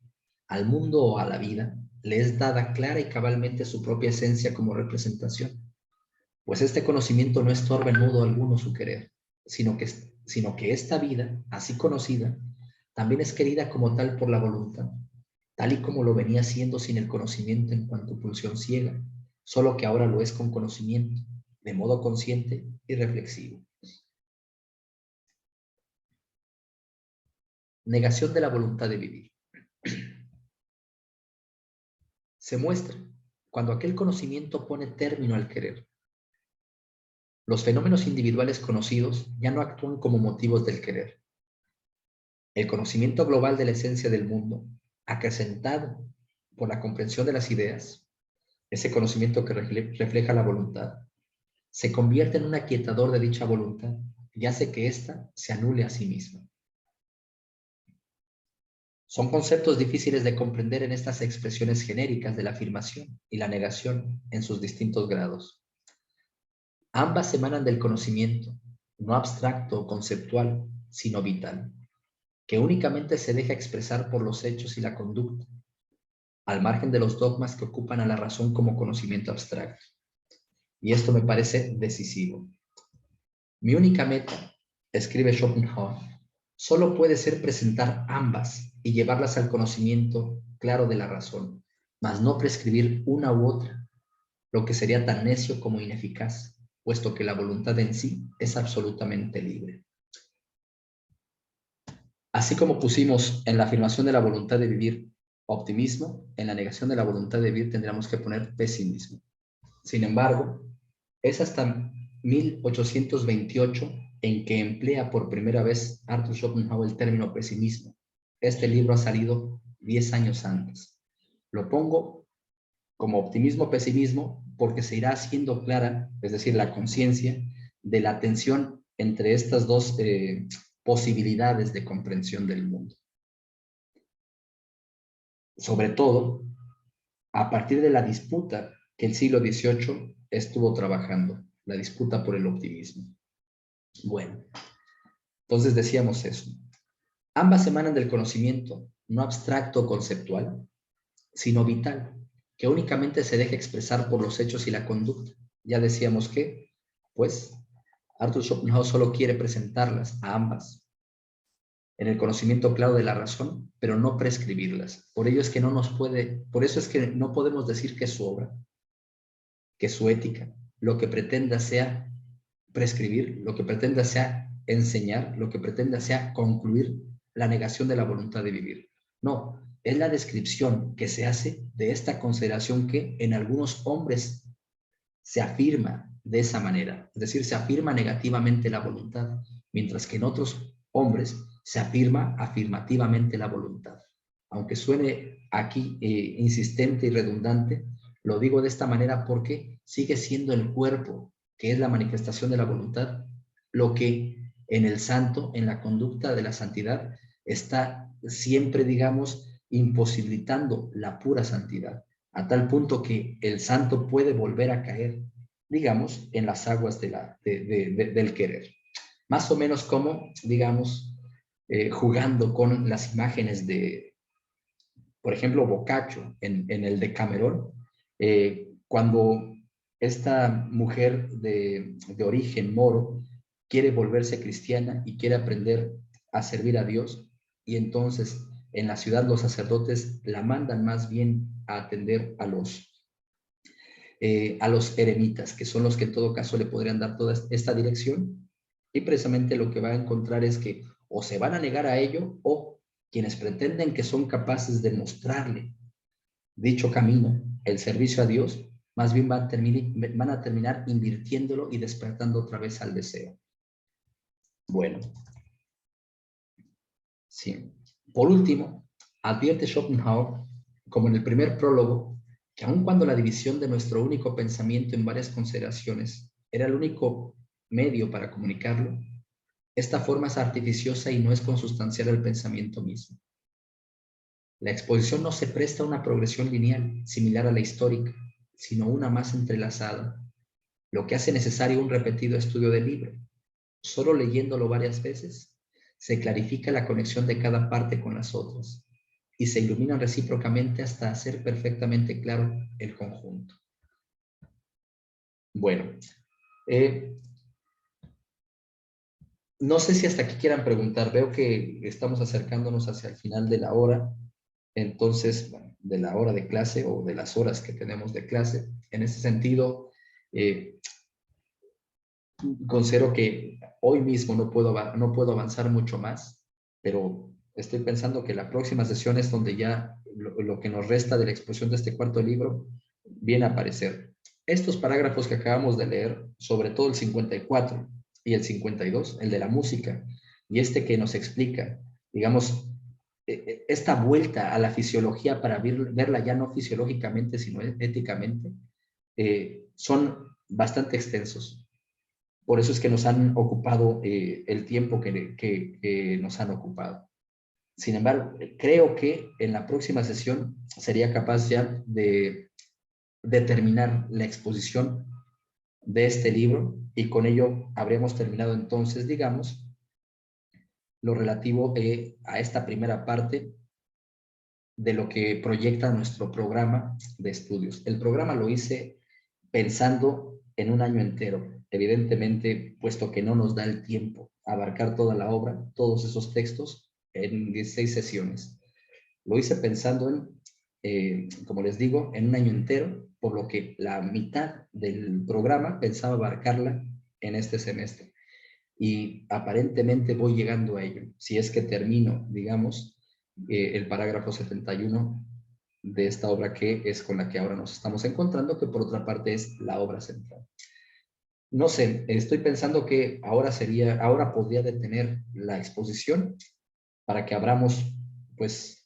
al mundo o a la vida, le es dada clara y cabalmente su propia esencia como representación, pues este conocimiento no estorba en modo alguno su querer, sino que esta vida, así conocida, también es querida como tal por la voluntad, tal y como lo venía siendo sin el conocimiento en cuanto pulsión ciega, solo que ahora lo es con conocimiento, de modo consciente y reflexivo. Negación de la voluntad de vivir. Se muestra cuando aquel conocimiento pone término al querer. Los fenómenos individuales conocidos ya no actúan como motivos del querer. El conocimiento global de la esencia del mundo, acrecentado por la comprensión de las ideas, ese conocimiento que refleja la voluntad, se convierte en un aquietador de dicha voluntad y hace que ésta se anule a sí misma. Son conceptos difíciles de comprender en estas expresiones genéricas de la afirmación y la negación en sus distintos grados. Ambas emanan del conocimiento, no abstracto o conceptual, sino vital, que únicamente se deja expresar por los hechos y la conducta, al margen de los dogmas que ocupan a la razón como conocimiento abstracto. Y esto me parece decisivo. Mi única meta, escribe Schopenhauer, solo puede ser presentar ambas y llevarlas al conocimiento claro de la razón, mas no prescribir una u otra, lo que sería tan necio como ineficaz, puesto que la voluntad en sí es absolutamente libre. Así como pusimos en la afirmación de la voluntad de vivir optimismo, en la negación de la voluntad de vivir tendríamos que poner pesimismo. Sin embargo, es hasta 1828 en que emplea por primera vez Arthur Schopenhauer el término pesimismo. Este libro ha salido 10 años antes. Lo pongo como optimismo-pesimismo porque se irá haciendo clara, es decir, la conciencia de la tensión entre estas dos posibilidades de comprensión del mundo. Sobre todo, a partir de la disputa que el siglo XVIII estuvo trabajando, la disputa por el optimismo. Bueno, entonces decíamos eso. Ambas emanan del conocimiento, no abstracto o conceptual, sino vital, que únicamente se deja expresar por los hechos y la conducta. Ya decíamos que, pues, Arthur Schopenhauer solo quiere presentarlas a ambas en el conocimiento claro de la razón, pero no prescribirlas. Por eso es que no podemos decir que su obra, que su ética, lo que pretenda sea prescribir, lo que pretenda sea enseñar, lo que pretenda sea concluir la negación de la voluntad de vivir. No, es la descripción que se hace de esta consideración que en algunos hombres se afirma de esa manera, es decir, se afirma negativamente la voluntad, mientras que en otros hombres se afirma afirmativamente la voluntad. Aunque suene aquí insistente y redundante, lo digo de esta manera porque sigue siendo el cuerpo, que es la manifestación de la voluntad, lo que en el santo, en la conducta de la santidad, está siempre, digamos, imposibilitando la pura santidad, a tal punto que el santo puede volver a caer, digamos, en las aguas del querer. Más o menos como, digamos, jugando con las imágenes de, por ejemplo, Boccaccio en el Decamerón, cuando esta mujer de origen moro quiere volverse cristiana y quiere aprender a servir a Dios, y entonces en la ciudad los sacerdotes la mandan más bien a atender a los eremitas, que son los que en todo caso le podrían dar toda esta dirección, y precisamente lo que va a encontrar es que o se van a negar a ello, o quienes pretenden que son capaces de mostrarle dicho camino, el servicio a Dios, más bien van a terminar invirtiéndolo y despertando otra vez al deseo. Bueno, sí. Por último, advierte Schopenhauer, como en el primer prólogo, que aun cuando la división de nuestro único pensamiento en varias consideraciones era el único medio para comunicarlo, esta forma es artificiosa y no es consustancial al pensamiento mismo. La exposición no se presta a una progresión lineal, similar a la histórica, sino una más entrelazada, lo que hace necesario un repetido estudio del libro. Solo leyéndolo varias veces, se clarifica la conexión de cada parte con las otras. y se iluminan recíprocamente hasta hacer perfectamente claro el conjunto. Bueno, no sé si hasta aquí quieran preguntar. Veo que estamos acercándonos hacia el final de la hora. Entonces, bueno, de la hora de clase o de las horas que tenemos de clase. En ese sentido, considero que hoy mismo no puedo avanzar mucho más, pero estoy pensando que la próxima sesión es donde ya lo que nos resta de la exposición de este cuarto libro viene a aparecer. Estos parágrafos que acabamos de leer, sobre todo el 54 y el 52, el de la música, y este que nos explica, digamos, esta vuelta a la fisiología para verla ya no fisiológicamente, sino éticamente, son bastante extensos. Por eso es que nos han ocupado el tiempo que nos han ocupado. Sin embargo, creo que en la próxima sesión sería capaz ya de terminar la exposición de este libro y con ello habríamos terminado entonces, digamos, lo relativo a esta primera parte de lo que proyecta nuestro programa de estudios. El programa lo hice pensando en un año entero, evidentemente, puesto que no nos da el tiempo a abarcar toda la obra, todos esos textos, en 16 sesiones. Lo hice pensando como les digo, en un año entero, por lo que la mitad del programa pensaba abarcarla en este semestre. Y aparentemente voy llegando a ello. Si es que termino, digamos, el parágrafo 71 de esta obra que es con la que ahora nos estamos encontrando, que por otra parte es la obra central. No sé, estoy pensando que ahora podría detener la exposición para que abramos, pues,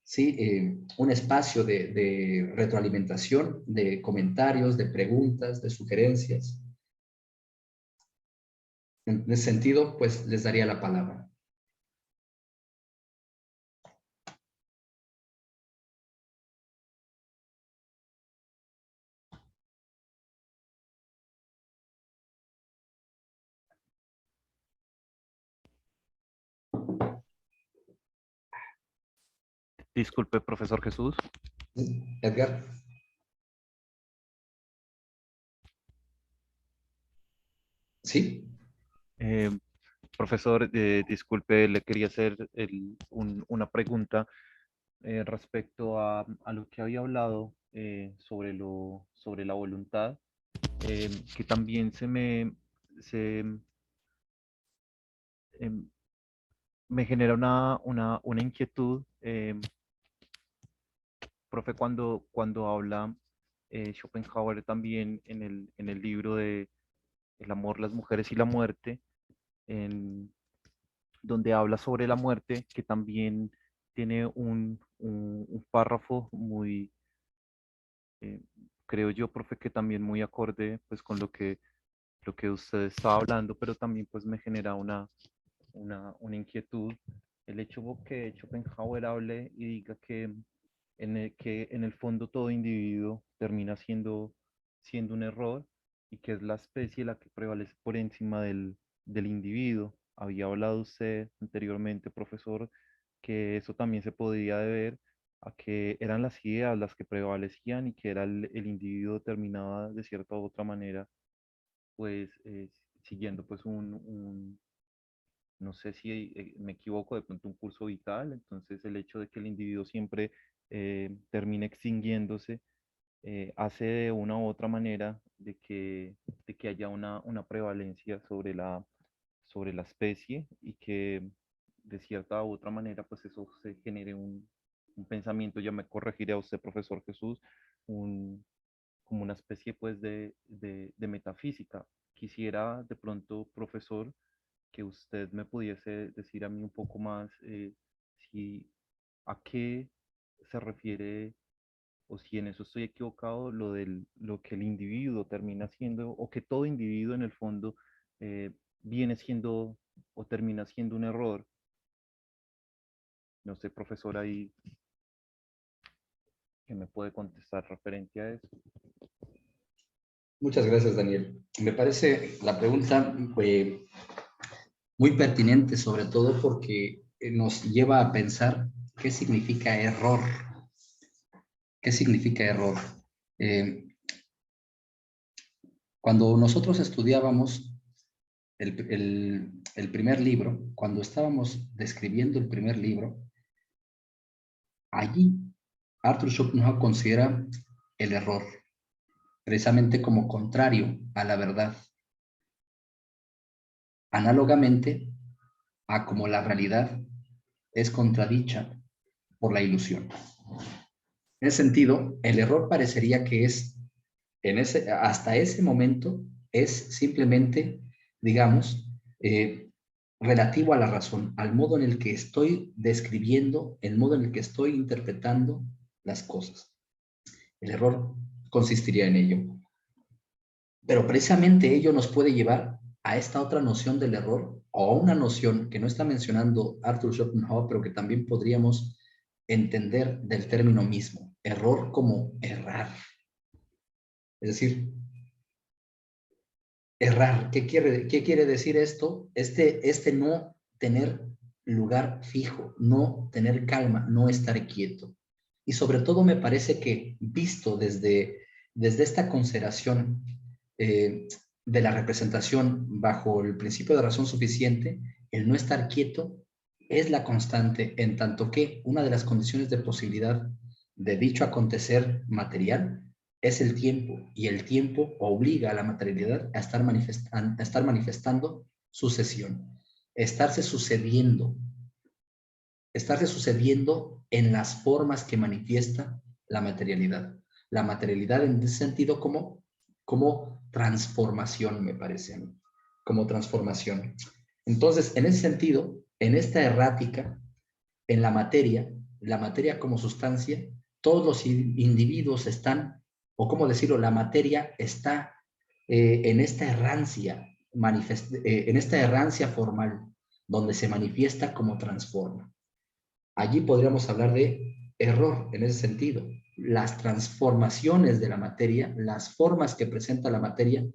sí, un espacio de retroalimentación, de comentarios, de preguntas, de sugerencias. En ese sentido, pues, les daría la palabra. Disculpe, profesor Jesús. Edgar. ¿Sí? Profesor, disculpe, le quería hacer una pregunta respecto a lo que había hablado sobre la voluntad, que también se, em, me genera una inquietud, profe, cuando habla Schopenhauer también en el libro de El amor, las mujeres y la muerte, en, donde habla sobre la muerte, que también tiene un párrafo muy, eh, creo yo, profe, que también muy acorde pues con lo que usted estaba hablando, pero también pues me genera una inquietud el hecho que Schopenhauer hable y diga que en el fondo todo individuo termina siendo un error y que es la especie la que prevalece por encima del individuo. Había hablado usted anteriormente, profesor, que eso también se podía deber a que eran las ideas las que prevalecían y que era el individuo determinado de cierta u otra manera, pues siguiendo pues no sé si me equivoco, de pronto un curso vital. Entonces el hecho de que el individuo siempre termine extinguiéndose hace de una u otra manera de que haya una prevalencia sobre la especie y que de cierta u otra manera pues eso se genere un pensamiento, ya me corregiré a usted, profesor Jesús, como una especie pues de metafísica. Quisiera de pronto, profesor, que usted me pudiese decir a mí un poco más si a qué se refiere o si en eso estoy equivocado, lo que el individuo termina siendo o que todo individuo en el fondo viene siendo o termina siendo un error. No sé, profesor, ahí que me puede contestar referente a eso. Muchas gracias, Daniel. Me parece la pregunta muy pertinente, sobre todo porque nos lleva a pensar ¿Qué significa error? ¿Qué significa error? Eh, Cuando nosotros estudiábamos el primer libro, cuando estábamos describiendo el primer libro, allí Arthur Schopenhauer considera el error precisamente como contrario a la verdad, análogamente a como la realidad es contradicha por la ilusión. En ese sentido, el error parecería que es, hasta ese momento, es simplemente, digamos, relativo a la razón, al modo en el que estoy describiendo, el modo en el que estoy interpretando las cosas. El error consistiría en ello. Pero precisamente ello nos puede llevar a esta otra noción del error, o a una noción que no está mencionando Arthur Schopenhauer, pero que también podríamos entender del término mismo, error como errar. Es decir, errar, qué quiere decir esto? Este no tener lugar fijo, no tener calma, no estar quieto. Y sobre todo me parece que visto desde esta consideración de la representación bajo el principio de razón suficiente, el no estar quieto es la constante, en tanto que una de las condiciones de posibilidad de dicho acontecer material es el tiempo, y el tiempo obliga a la materialidad a estar manifestando sucesión, estarse sucediendo en las formas que manifiesta la materialidad. La materialidad en ese sentido como transformación, me parece a mí, como transformación. Entonces, en ese sentido, en esta errática, en la materia como sustancia, todos los individuos están, o cómo decirlo, la materia está en esta errancia formal, donde se manifiesta como transforma. Allí podríamos hablar de error en ese sentido. Las transformaciones de la materia, las formas que presenta la materia,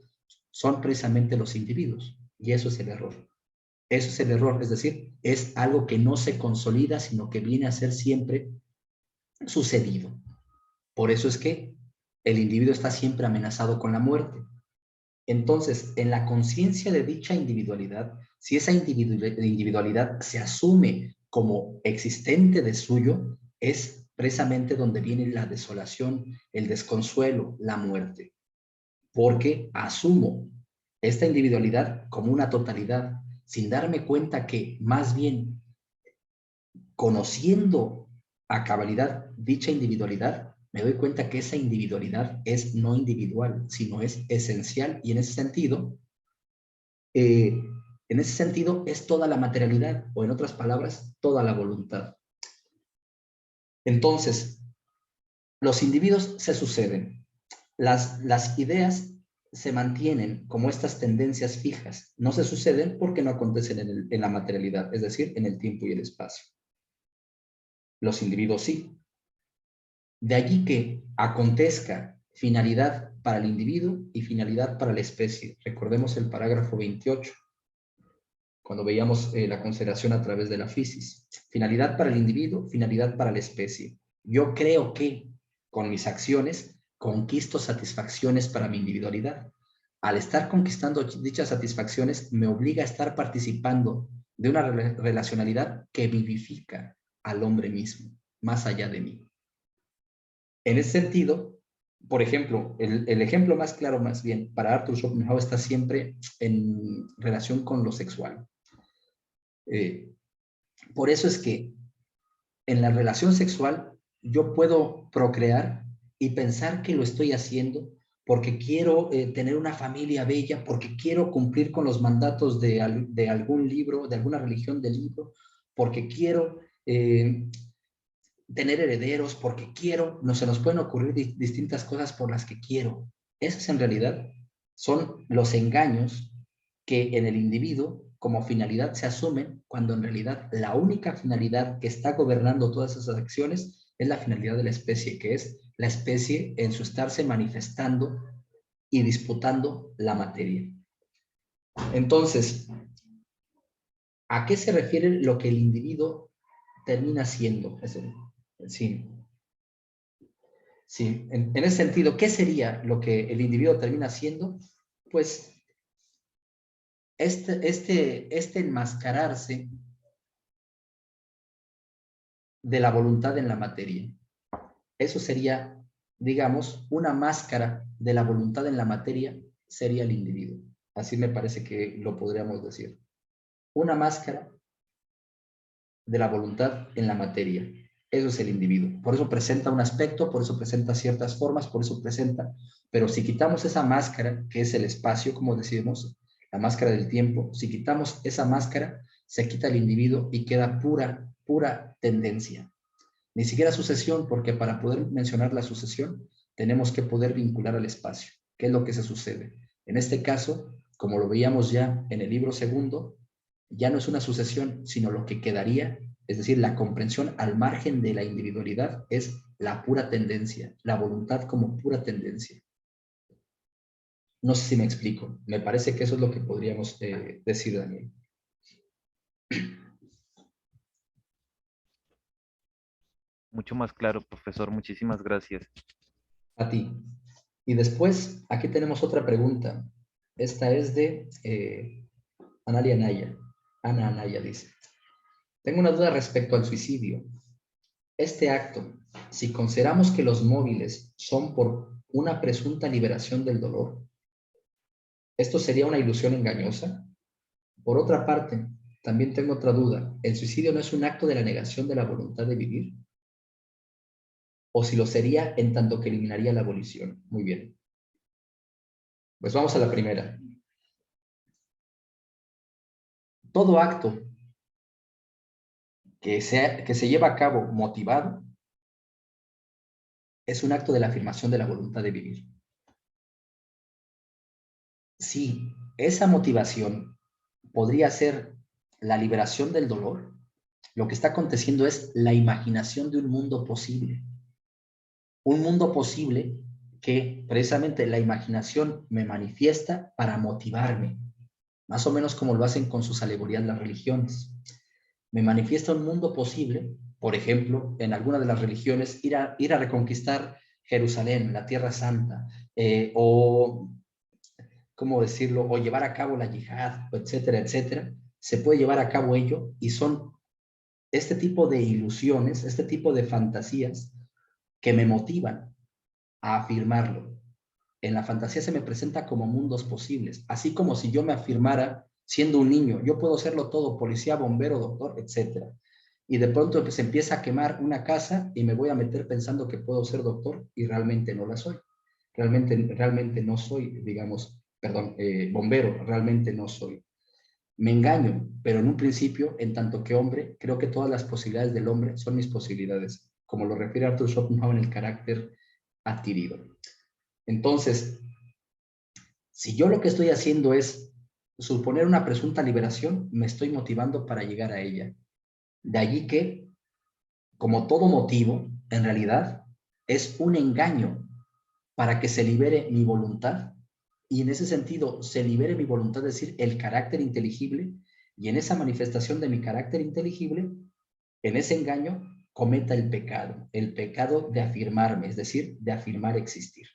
son precisamente los individuos, y eso es el error. Eso es el error, es decir, es algo que no se consolida, sino que viene a ser siempre sucedido. Por eso es que el individuo está siempre amenazado con la muerte. Entonces, en la conciencia de dicha individualidad, si esa individualidad se asume como existente de suyo, es precisamente donde viene la desolación, el desconsuelo, la muerte. Porque asumo esta individualidad como una totalidad, sin darme cuenta que más bien conociendo a cabalidad dicha individualidad, me doy cuenta que esa individualidad es no individual, sino es esencial, y eh, en ese sentido es toda la materialidad, o en otras palabras, toda la voluntad. Entonces, los individuos se suceden, las ideas se mantienen como estas tendencias fijas, no se suceden porque no acontecen en la materialidad, es decir, en el tiempo y el espacio. Los individuos sí. De allí que acontezca finalidad para el individuo y finalidad para la especie. Recordemos el parágrafo 28, cuando veíamos la consideración a través de la fisis. Finalidad para el individuo, finalidad para la especie. Yo creo que con mis acciones conquisto satisfacciones para mi individualidad. Al estar conquistando dichas satisfacciones, me obliga a estar participando de una relacionalidad que vivifica al hombre mismo, más allá de mí. En ese sentido, por ejemplo, el ejemplo más claro, más bien, para Arthur Schopenhauer está siempre en relación con lo sexual. Por eso es que en la relación sexual yo puedo procrear y pensar que lo estoy haciendo porque quiero tener una familia bella, porque quiero cumplir con los mandatos de algún libro, de alguna religión del libro, porque quiero tener herederos, porque quiero, no se nos pueden ocurrir distintas cosas por las que quiero. Esas en realidad son los engaños que en el individuo como finalidad se asumen, cuando en realidad la única finalidad que está gobernando todas esas acciones es la finalidad de la especie, que es la especie en su estarse manifestando y disputando la materia. Entonces, ¿a qué se refiere lo que el individuo termina siendo. Sí, sí. En ese sentido, ¿qué sería lo que el individuo termina siendo? Pues este enmascararse de la voluntad en la materia. Eso sería, digamos, una máscara de la voluntad en la materia, sería el individuo. Así me parece que lo podríamos decir. Una máscara de la voluntad en la materia. Eso es el individuo. Por eso presenta un aspecto, por eso presenta ciertas formas, por eso presenta. Pero si quitamos esa máscara, que es el espacio, como decimos, la máscara del tiempo, si quitamos esa máscara, se quita el individuo y queda pura tendencia. Ni siquiera sucesión, porque para poder mencionar la sucesión, tenemos que poder vincular al espacio. ¿Qué es lo que se sucede? En este caso, como lo veíamos ya en el libro segundo, ya no es una sucesión, sino lo que quedaría, es decir, la comprensión al margen de la individualidad, es la pura tendencia, la voluntad como pura tendencia. No sé si me explico. Me parece que eso es lo que podríamos decir, Daniel. Mucho más claro, profesor. Muchísimas gracias. A ti. Y después, aquí tenemos otra pregunta. Esta es de Analia Anaya. Ana Anaya dice, tengo una duda respecto al suicidio. Este acto, si consideramos que los móviles son por una presunta liberación del dolor, ¿esto sería una ilusión engañosa? Por otra parte, también tengo otra duda. ¿El suicidio no es un acto de la negación de la voluntad de vivir? ¿O si lo sería en tanto que eliminaría la abolición? Muy bien. Pues vamos a la primera. Todo acto que se lleva a cabo motivado es un acto de la afirmación de la voluntad de vivir. Si esa motivación podría ser la liberación del dolor, lo que está aconteciendo es la imaginación de un mundo posible. Un mundo posible que precisamente la imaginación me manifiesta para motivarme, más o menos como lo hacen con sus alegorías las religiones. Me manifiesta un mundo posible, por ejemplo, en alguna de las religiones, ir a reconquistar Jerusalén, la Tierra Santa, o, ¿cómo decirlo?, o llevar a cabo la yihad, etcétera, etcétera. Se puede llevar a cabo ello y son este tipo de ilusiones, este tipo de fantasías que me motivan a afirmarlo. En la fantasía se me presenta como mundos posibles, así como si yo me afirmara siendo un niño, yo puedo serlo todo, policía, bombero, doctor, etcétera. Y de pronto pues, se empieza a quemar una casa y me voy a meter pensando que puedo ser doctor y realmente no la soy. Realmente no soy, digamos, perdón, bombero, realmente no soy. Me engaño, pero en un principio, en tanto que hombre, creo que todas las posibilidades del hombre son mis posibilidades, como lo refiere Arthur Schopenhauer en el carácter adquirido. Entonces, si yo lo que estoy haciendo es suponer una presunta liberación, me estoy motivando para llegar a ella. De allí que, como todo motivo, en realidad, es un engaño para que se libere mi voluntad y en ese sentido se libere mi voluntad, es decir, el carácter inteligible, y en esa manifestación de mi carácter inteligible, en ese engaño, cometa el pecado de afirmarme, es decir, de afirmar existir.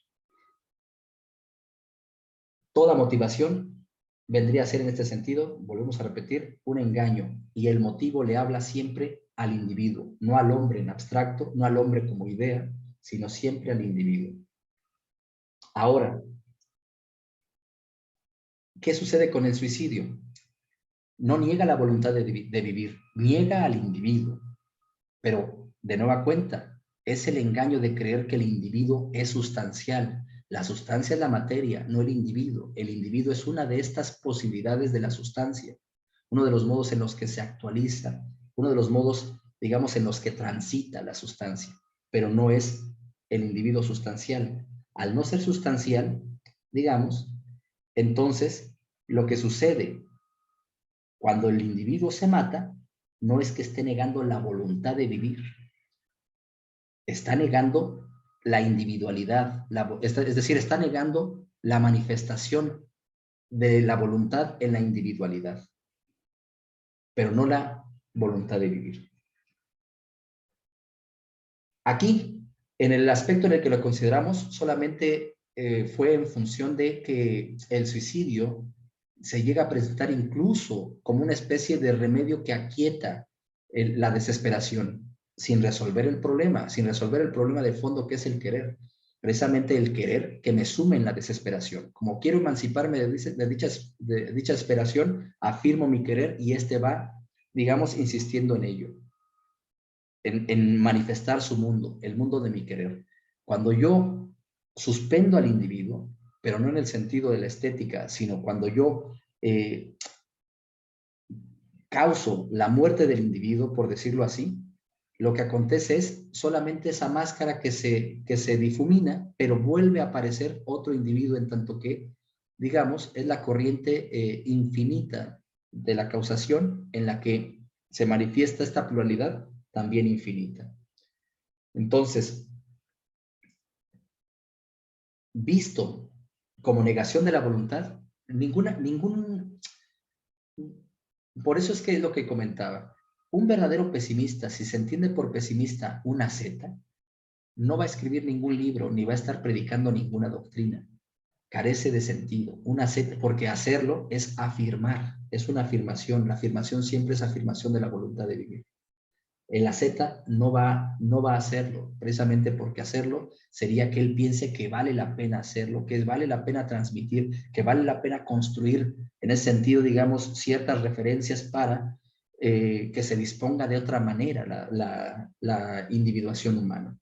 Toda motivación vendría a ser en este sentido, volvemos a repetir, un engaño, y el motivo le habla siempre al individuo, no al hombre en abstracto, no al hombre como idea, sino siempre al individuo. Ahora, ¿qué sucede con el suicidio? No niega la voluntad de vivir, niega al individuo, pero de nueva cuenta, es el engaño de creer que el individuo es sustancial. La sustancia es la materia, no el individuo. El individuo es una de estas posibilidades de la sustancia, uno de los modos en los que se actualiza, uno de los modos, digamos, en los que transita la sustancia, pero no es el individuo sustancial. Al no ser sustancial, digamos, entonces lo que sucede cuando el individuo se mata no es que esté negando la voluntad de vivir, está negando la individualidad, es decir, está negando la manifestación de la voluntad en la individualidad, pero no la voluntad de vivir. Aquí, en el aspecto en el que lo consideramos, solamente fue en función de que el suicidio se llega a presentar incluso como una especie de remedio que aquieta la desesperación, sin resolver el problema de fondo que es el querer. Precisamente el querer que me sume en la desesperación. Como quiero emanciparme de dicha desesperación, afirmo mi querer y este va, digamos, insistiendo en ello, en manifestar su mundo, el mundo de mi querer. Cuando yo suspendo al individuo, pero no en el sentido de la estética, sino cuando yo causo la muerte del individuo, por decirlo así, lo que acontece es solamente esa máscara que se difumina, pero vuelve a aparecer otro individuo en tanto que, digamos, es la corriente infinita de la causación en la que se manifiesta esta pluralidad también infinita. Entonces, visto como negación de la voluntad, por eso es que es lo que comentaba. Un verdadero pesimista, si se entiende por pesimista una Z, no va a escribir ningún libro ni va a estar predicando ninguna doctrina. Carece de sentido. Una Z, porque hacerlo es afirmar, es una afirmación. La afirmación siempre es afirmación de la voluntad de vivir. En la Z no va a hacerlo, precisamente porque hacerlo sería que él piense que vale la pena hacerlo, que vale la pena transmitir, que vale la pena construir, en ese sentido, digamos, ciertas referencias para que se disponga de otra manera la individuación humana.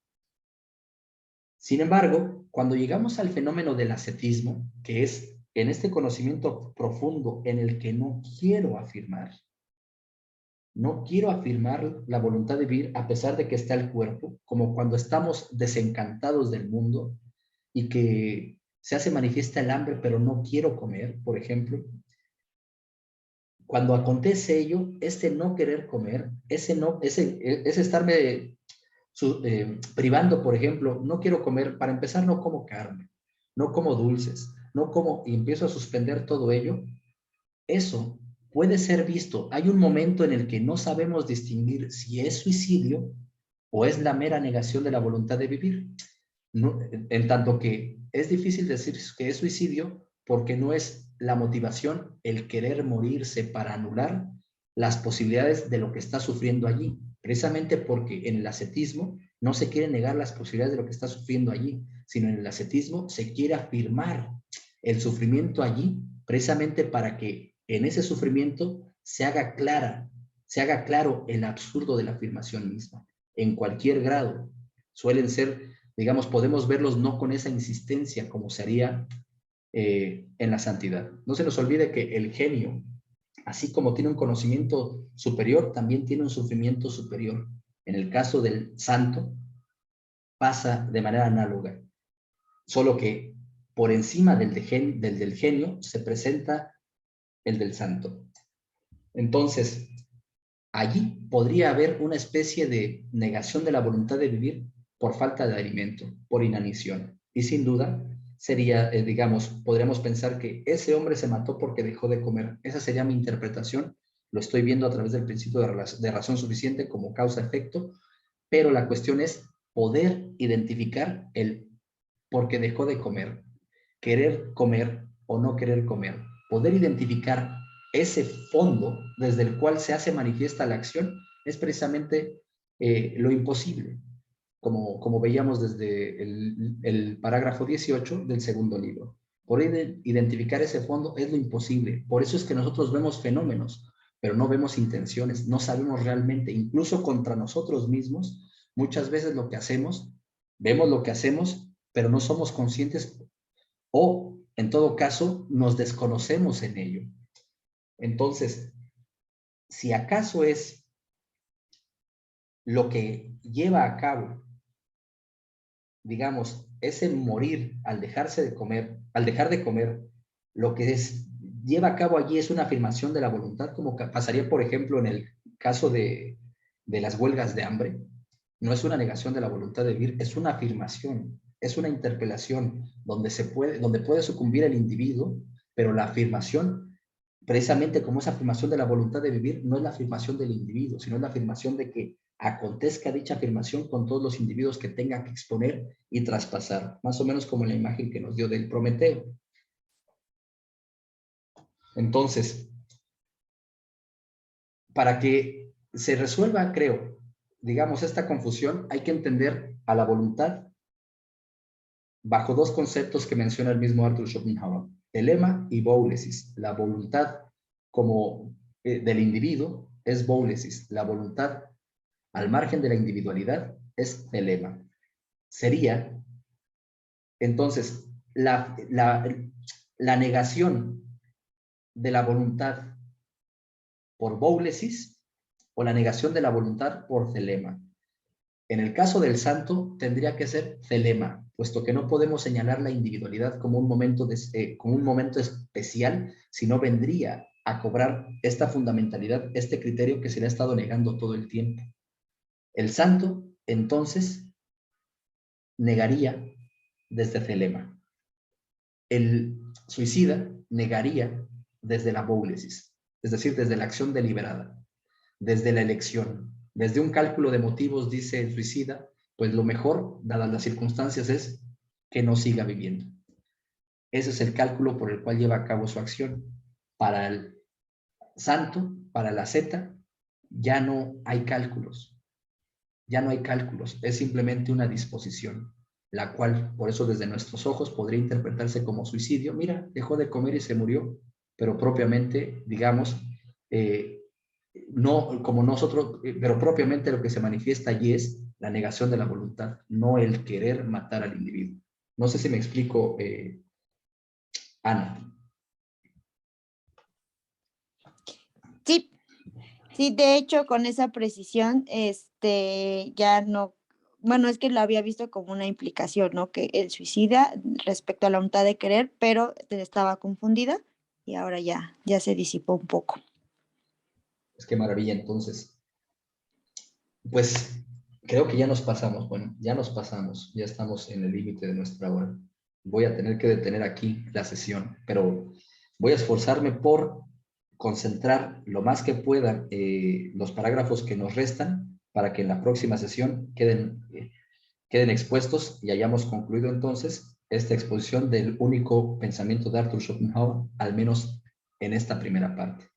Sin embargo, cuando llegamos al fenómeno del ascetismo, que es en este conocimiento profundo en el que no quiero afirmar, no quiero afirmar la voluntad de vivir a pesar de que está el cuerpo, como cuando estamos desencantados del mundo y que se hace manifiesta el hambre, pero no quiero comer, por ejemplo. Cuando acontece ello, este no querer comer, ese estarme privando, por ejemplo, no quiero comer, para empezar no como carne, no como dulces, no como, y empiezo a suspender todo ello, eso puede ser visto. Hay un momento en el que no sabemos distinguir si es suicidio o es la mera negación de la voluntad de vivir. No, en tanto que es difícil decir que es suicidio porque no es la motivación el querer morirse para anular las posibilidades de lo que está sufriendo allí. Precisamente porque en el ascetismo no se quiere negar las posibilidades de lo que está sufriendo allí, sino en el ascetismo se quiere afirmar el sufrimiento allí precisamente para que en ese sufrimiento se haga claro el absurdo de la afirmación misma, en cualquier grado. Suelen ser, digamos, podemos verlos no con esa insistencia como se haría en la santidad. No se nos olvide que el genio, así como tiene un conocimiento superior, también tiene un sufrimiento superior. En el caso del santo, pasa de manera análoga, solo que por encima del genio se presenta el del santo. Entonces, allí podría haber una especie de negación de la voluntad de vivir por falta de alimento, por inanición. Y sin duda sería, digamos, podríamos pensar que ese hombre se mató porque dejó de comer. Esa sería mi interpretación. Lo estoy viendo a través del principio de razón suficiente como causa-efecto, pero la cuestión es poder identificar el por qué dejó de comer, querer comer o no querer comer, poder identificar ese fondo desde el cual se hace manifiesta la acción es precisamente lo imposible, como veíamos desde el parágrafo 18 del segundo libro. Por identificar ese fondo es lo imposible. Por eso es que nosotros vemos fenómenos, pero no vemos intenciones, no sabemos realmente, incluso contra nosotros mismos, muchas veces lo que hacemos, vemos lo que hacemos, pero no somos conscientes o, en todo caso, nos desconocemos en ello. Entonces, si acaso es lo que lleva a cabo, digamos, ese morir al dejarse de comer, al dejar de comer, lo que lleva a cabo allí es una afirmación de la voluntad, como pasaría, por ejemplo, en el caso de las huelgas de hambre. No es una negación de la voluntad de vivir, es una afirmación, es una interpelación donde puede sucumbir el individuo, pero la afirmación, precisamente como esa afirmación de la voluntad de vivir, no es la afirmación del individuo, sino es la afirmación de que acontezca dicha afirmación con todos los individuos que tenga que exponer y traspasar, más o menos como la imagen que nos dio del Prometeo. Entonces, para que se resuelva, creo, digamos, esta confusión, hay que entender a la voluntad bajo dos conceptos que menciona el mismo Arthur Schopenhauer, telema y boulesis. La voluntad como del individuo es boulesis, la voluntad al margen de la individualidad es telema. Sería, entonces, la negación de la voluntad por boulesis o la negación de la voluntad por telema. En el caso del santo, tendría que ser telema, puesto que no podemos señalar la individualidad como un momento especial, sino vendría a cobrar esta fundamentalidad, este criterio que se le ha estado negando todo el tiempo. El santo, entonces, negaría desde telema. El suicida negaría desde la boulesis, es decir, desde la acción deliberada, desde la elección, desde un cálculo de motivos, dice el suicida, pues lo mejor, dadas las circunstancias, es que no siga viviendo. Ese es el cálculo por el cual lleva a cabo su acción. Para el santo, para la asceta, ya no hay cálculos. Ya no hay cálculos, es simplemente una disposición, la cual, por eso desde nuestros ojos, podría interpretarse como suicidio. Mira, dejó de comer y se murió, pero propiamente, digamos, no como nosotros, pero propiamente lo que se manifiesta allí es la negación de la voluntad, no el querer matar al individuo. No sé si me explico, Ana. Sí, sí, de hecho, con esa precisión, ya no, bueno, es que lo había visto como una implicación, ¿no? Que el suicida respecto a la voluntad de querer, pero estaba confundida y ahora ya se disipó un poco. Es que maravilla, entonces. Pues creo que ya nos pasamos, bueno, ya nos pasamos, ya estamos en el límite de nuestra hora. Voy a tener que detener aquí la sesión, pero voy a esforzarme por concentrar lo más que pueda los parágrafos que nos restan para que en la próxima sesión queden expuestos y hayamos concluido entonces esta exposición del único pensamiento de Arthur Schopenhauer, al menos en esta primera parte.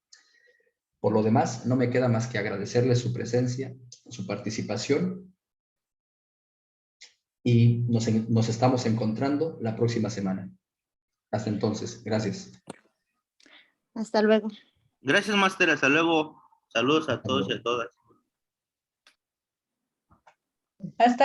Por lo demás, no me queda más que agradecerles su presencia, su participación y nos estamos encontrando la próxima semana. Hasta entonces, gracias. Hasta luego. Gracias, máster. Hasta luego. Saludos a todos y a todas. Hasta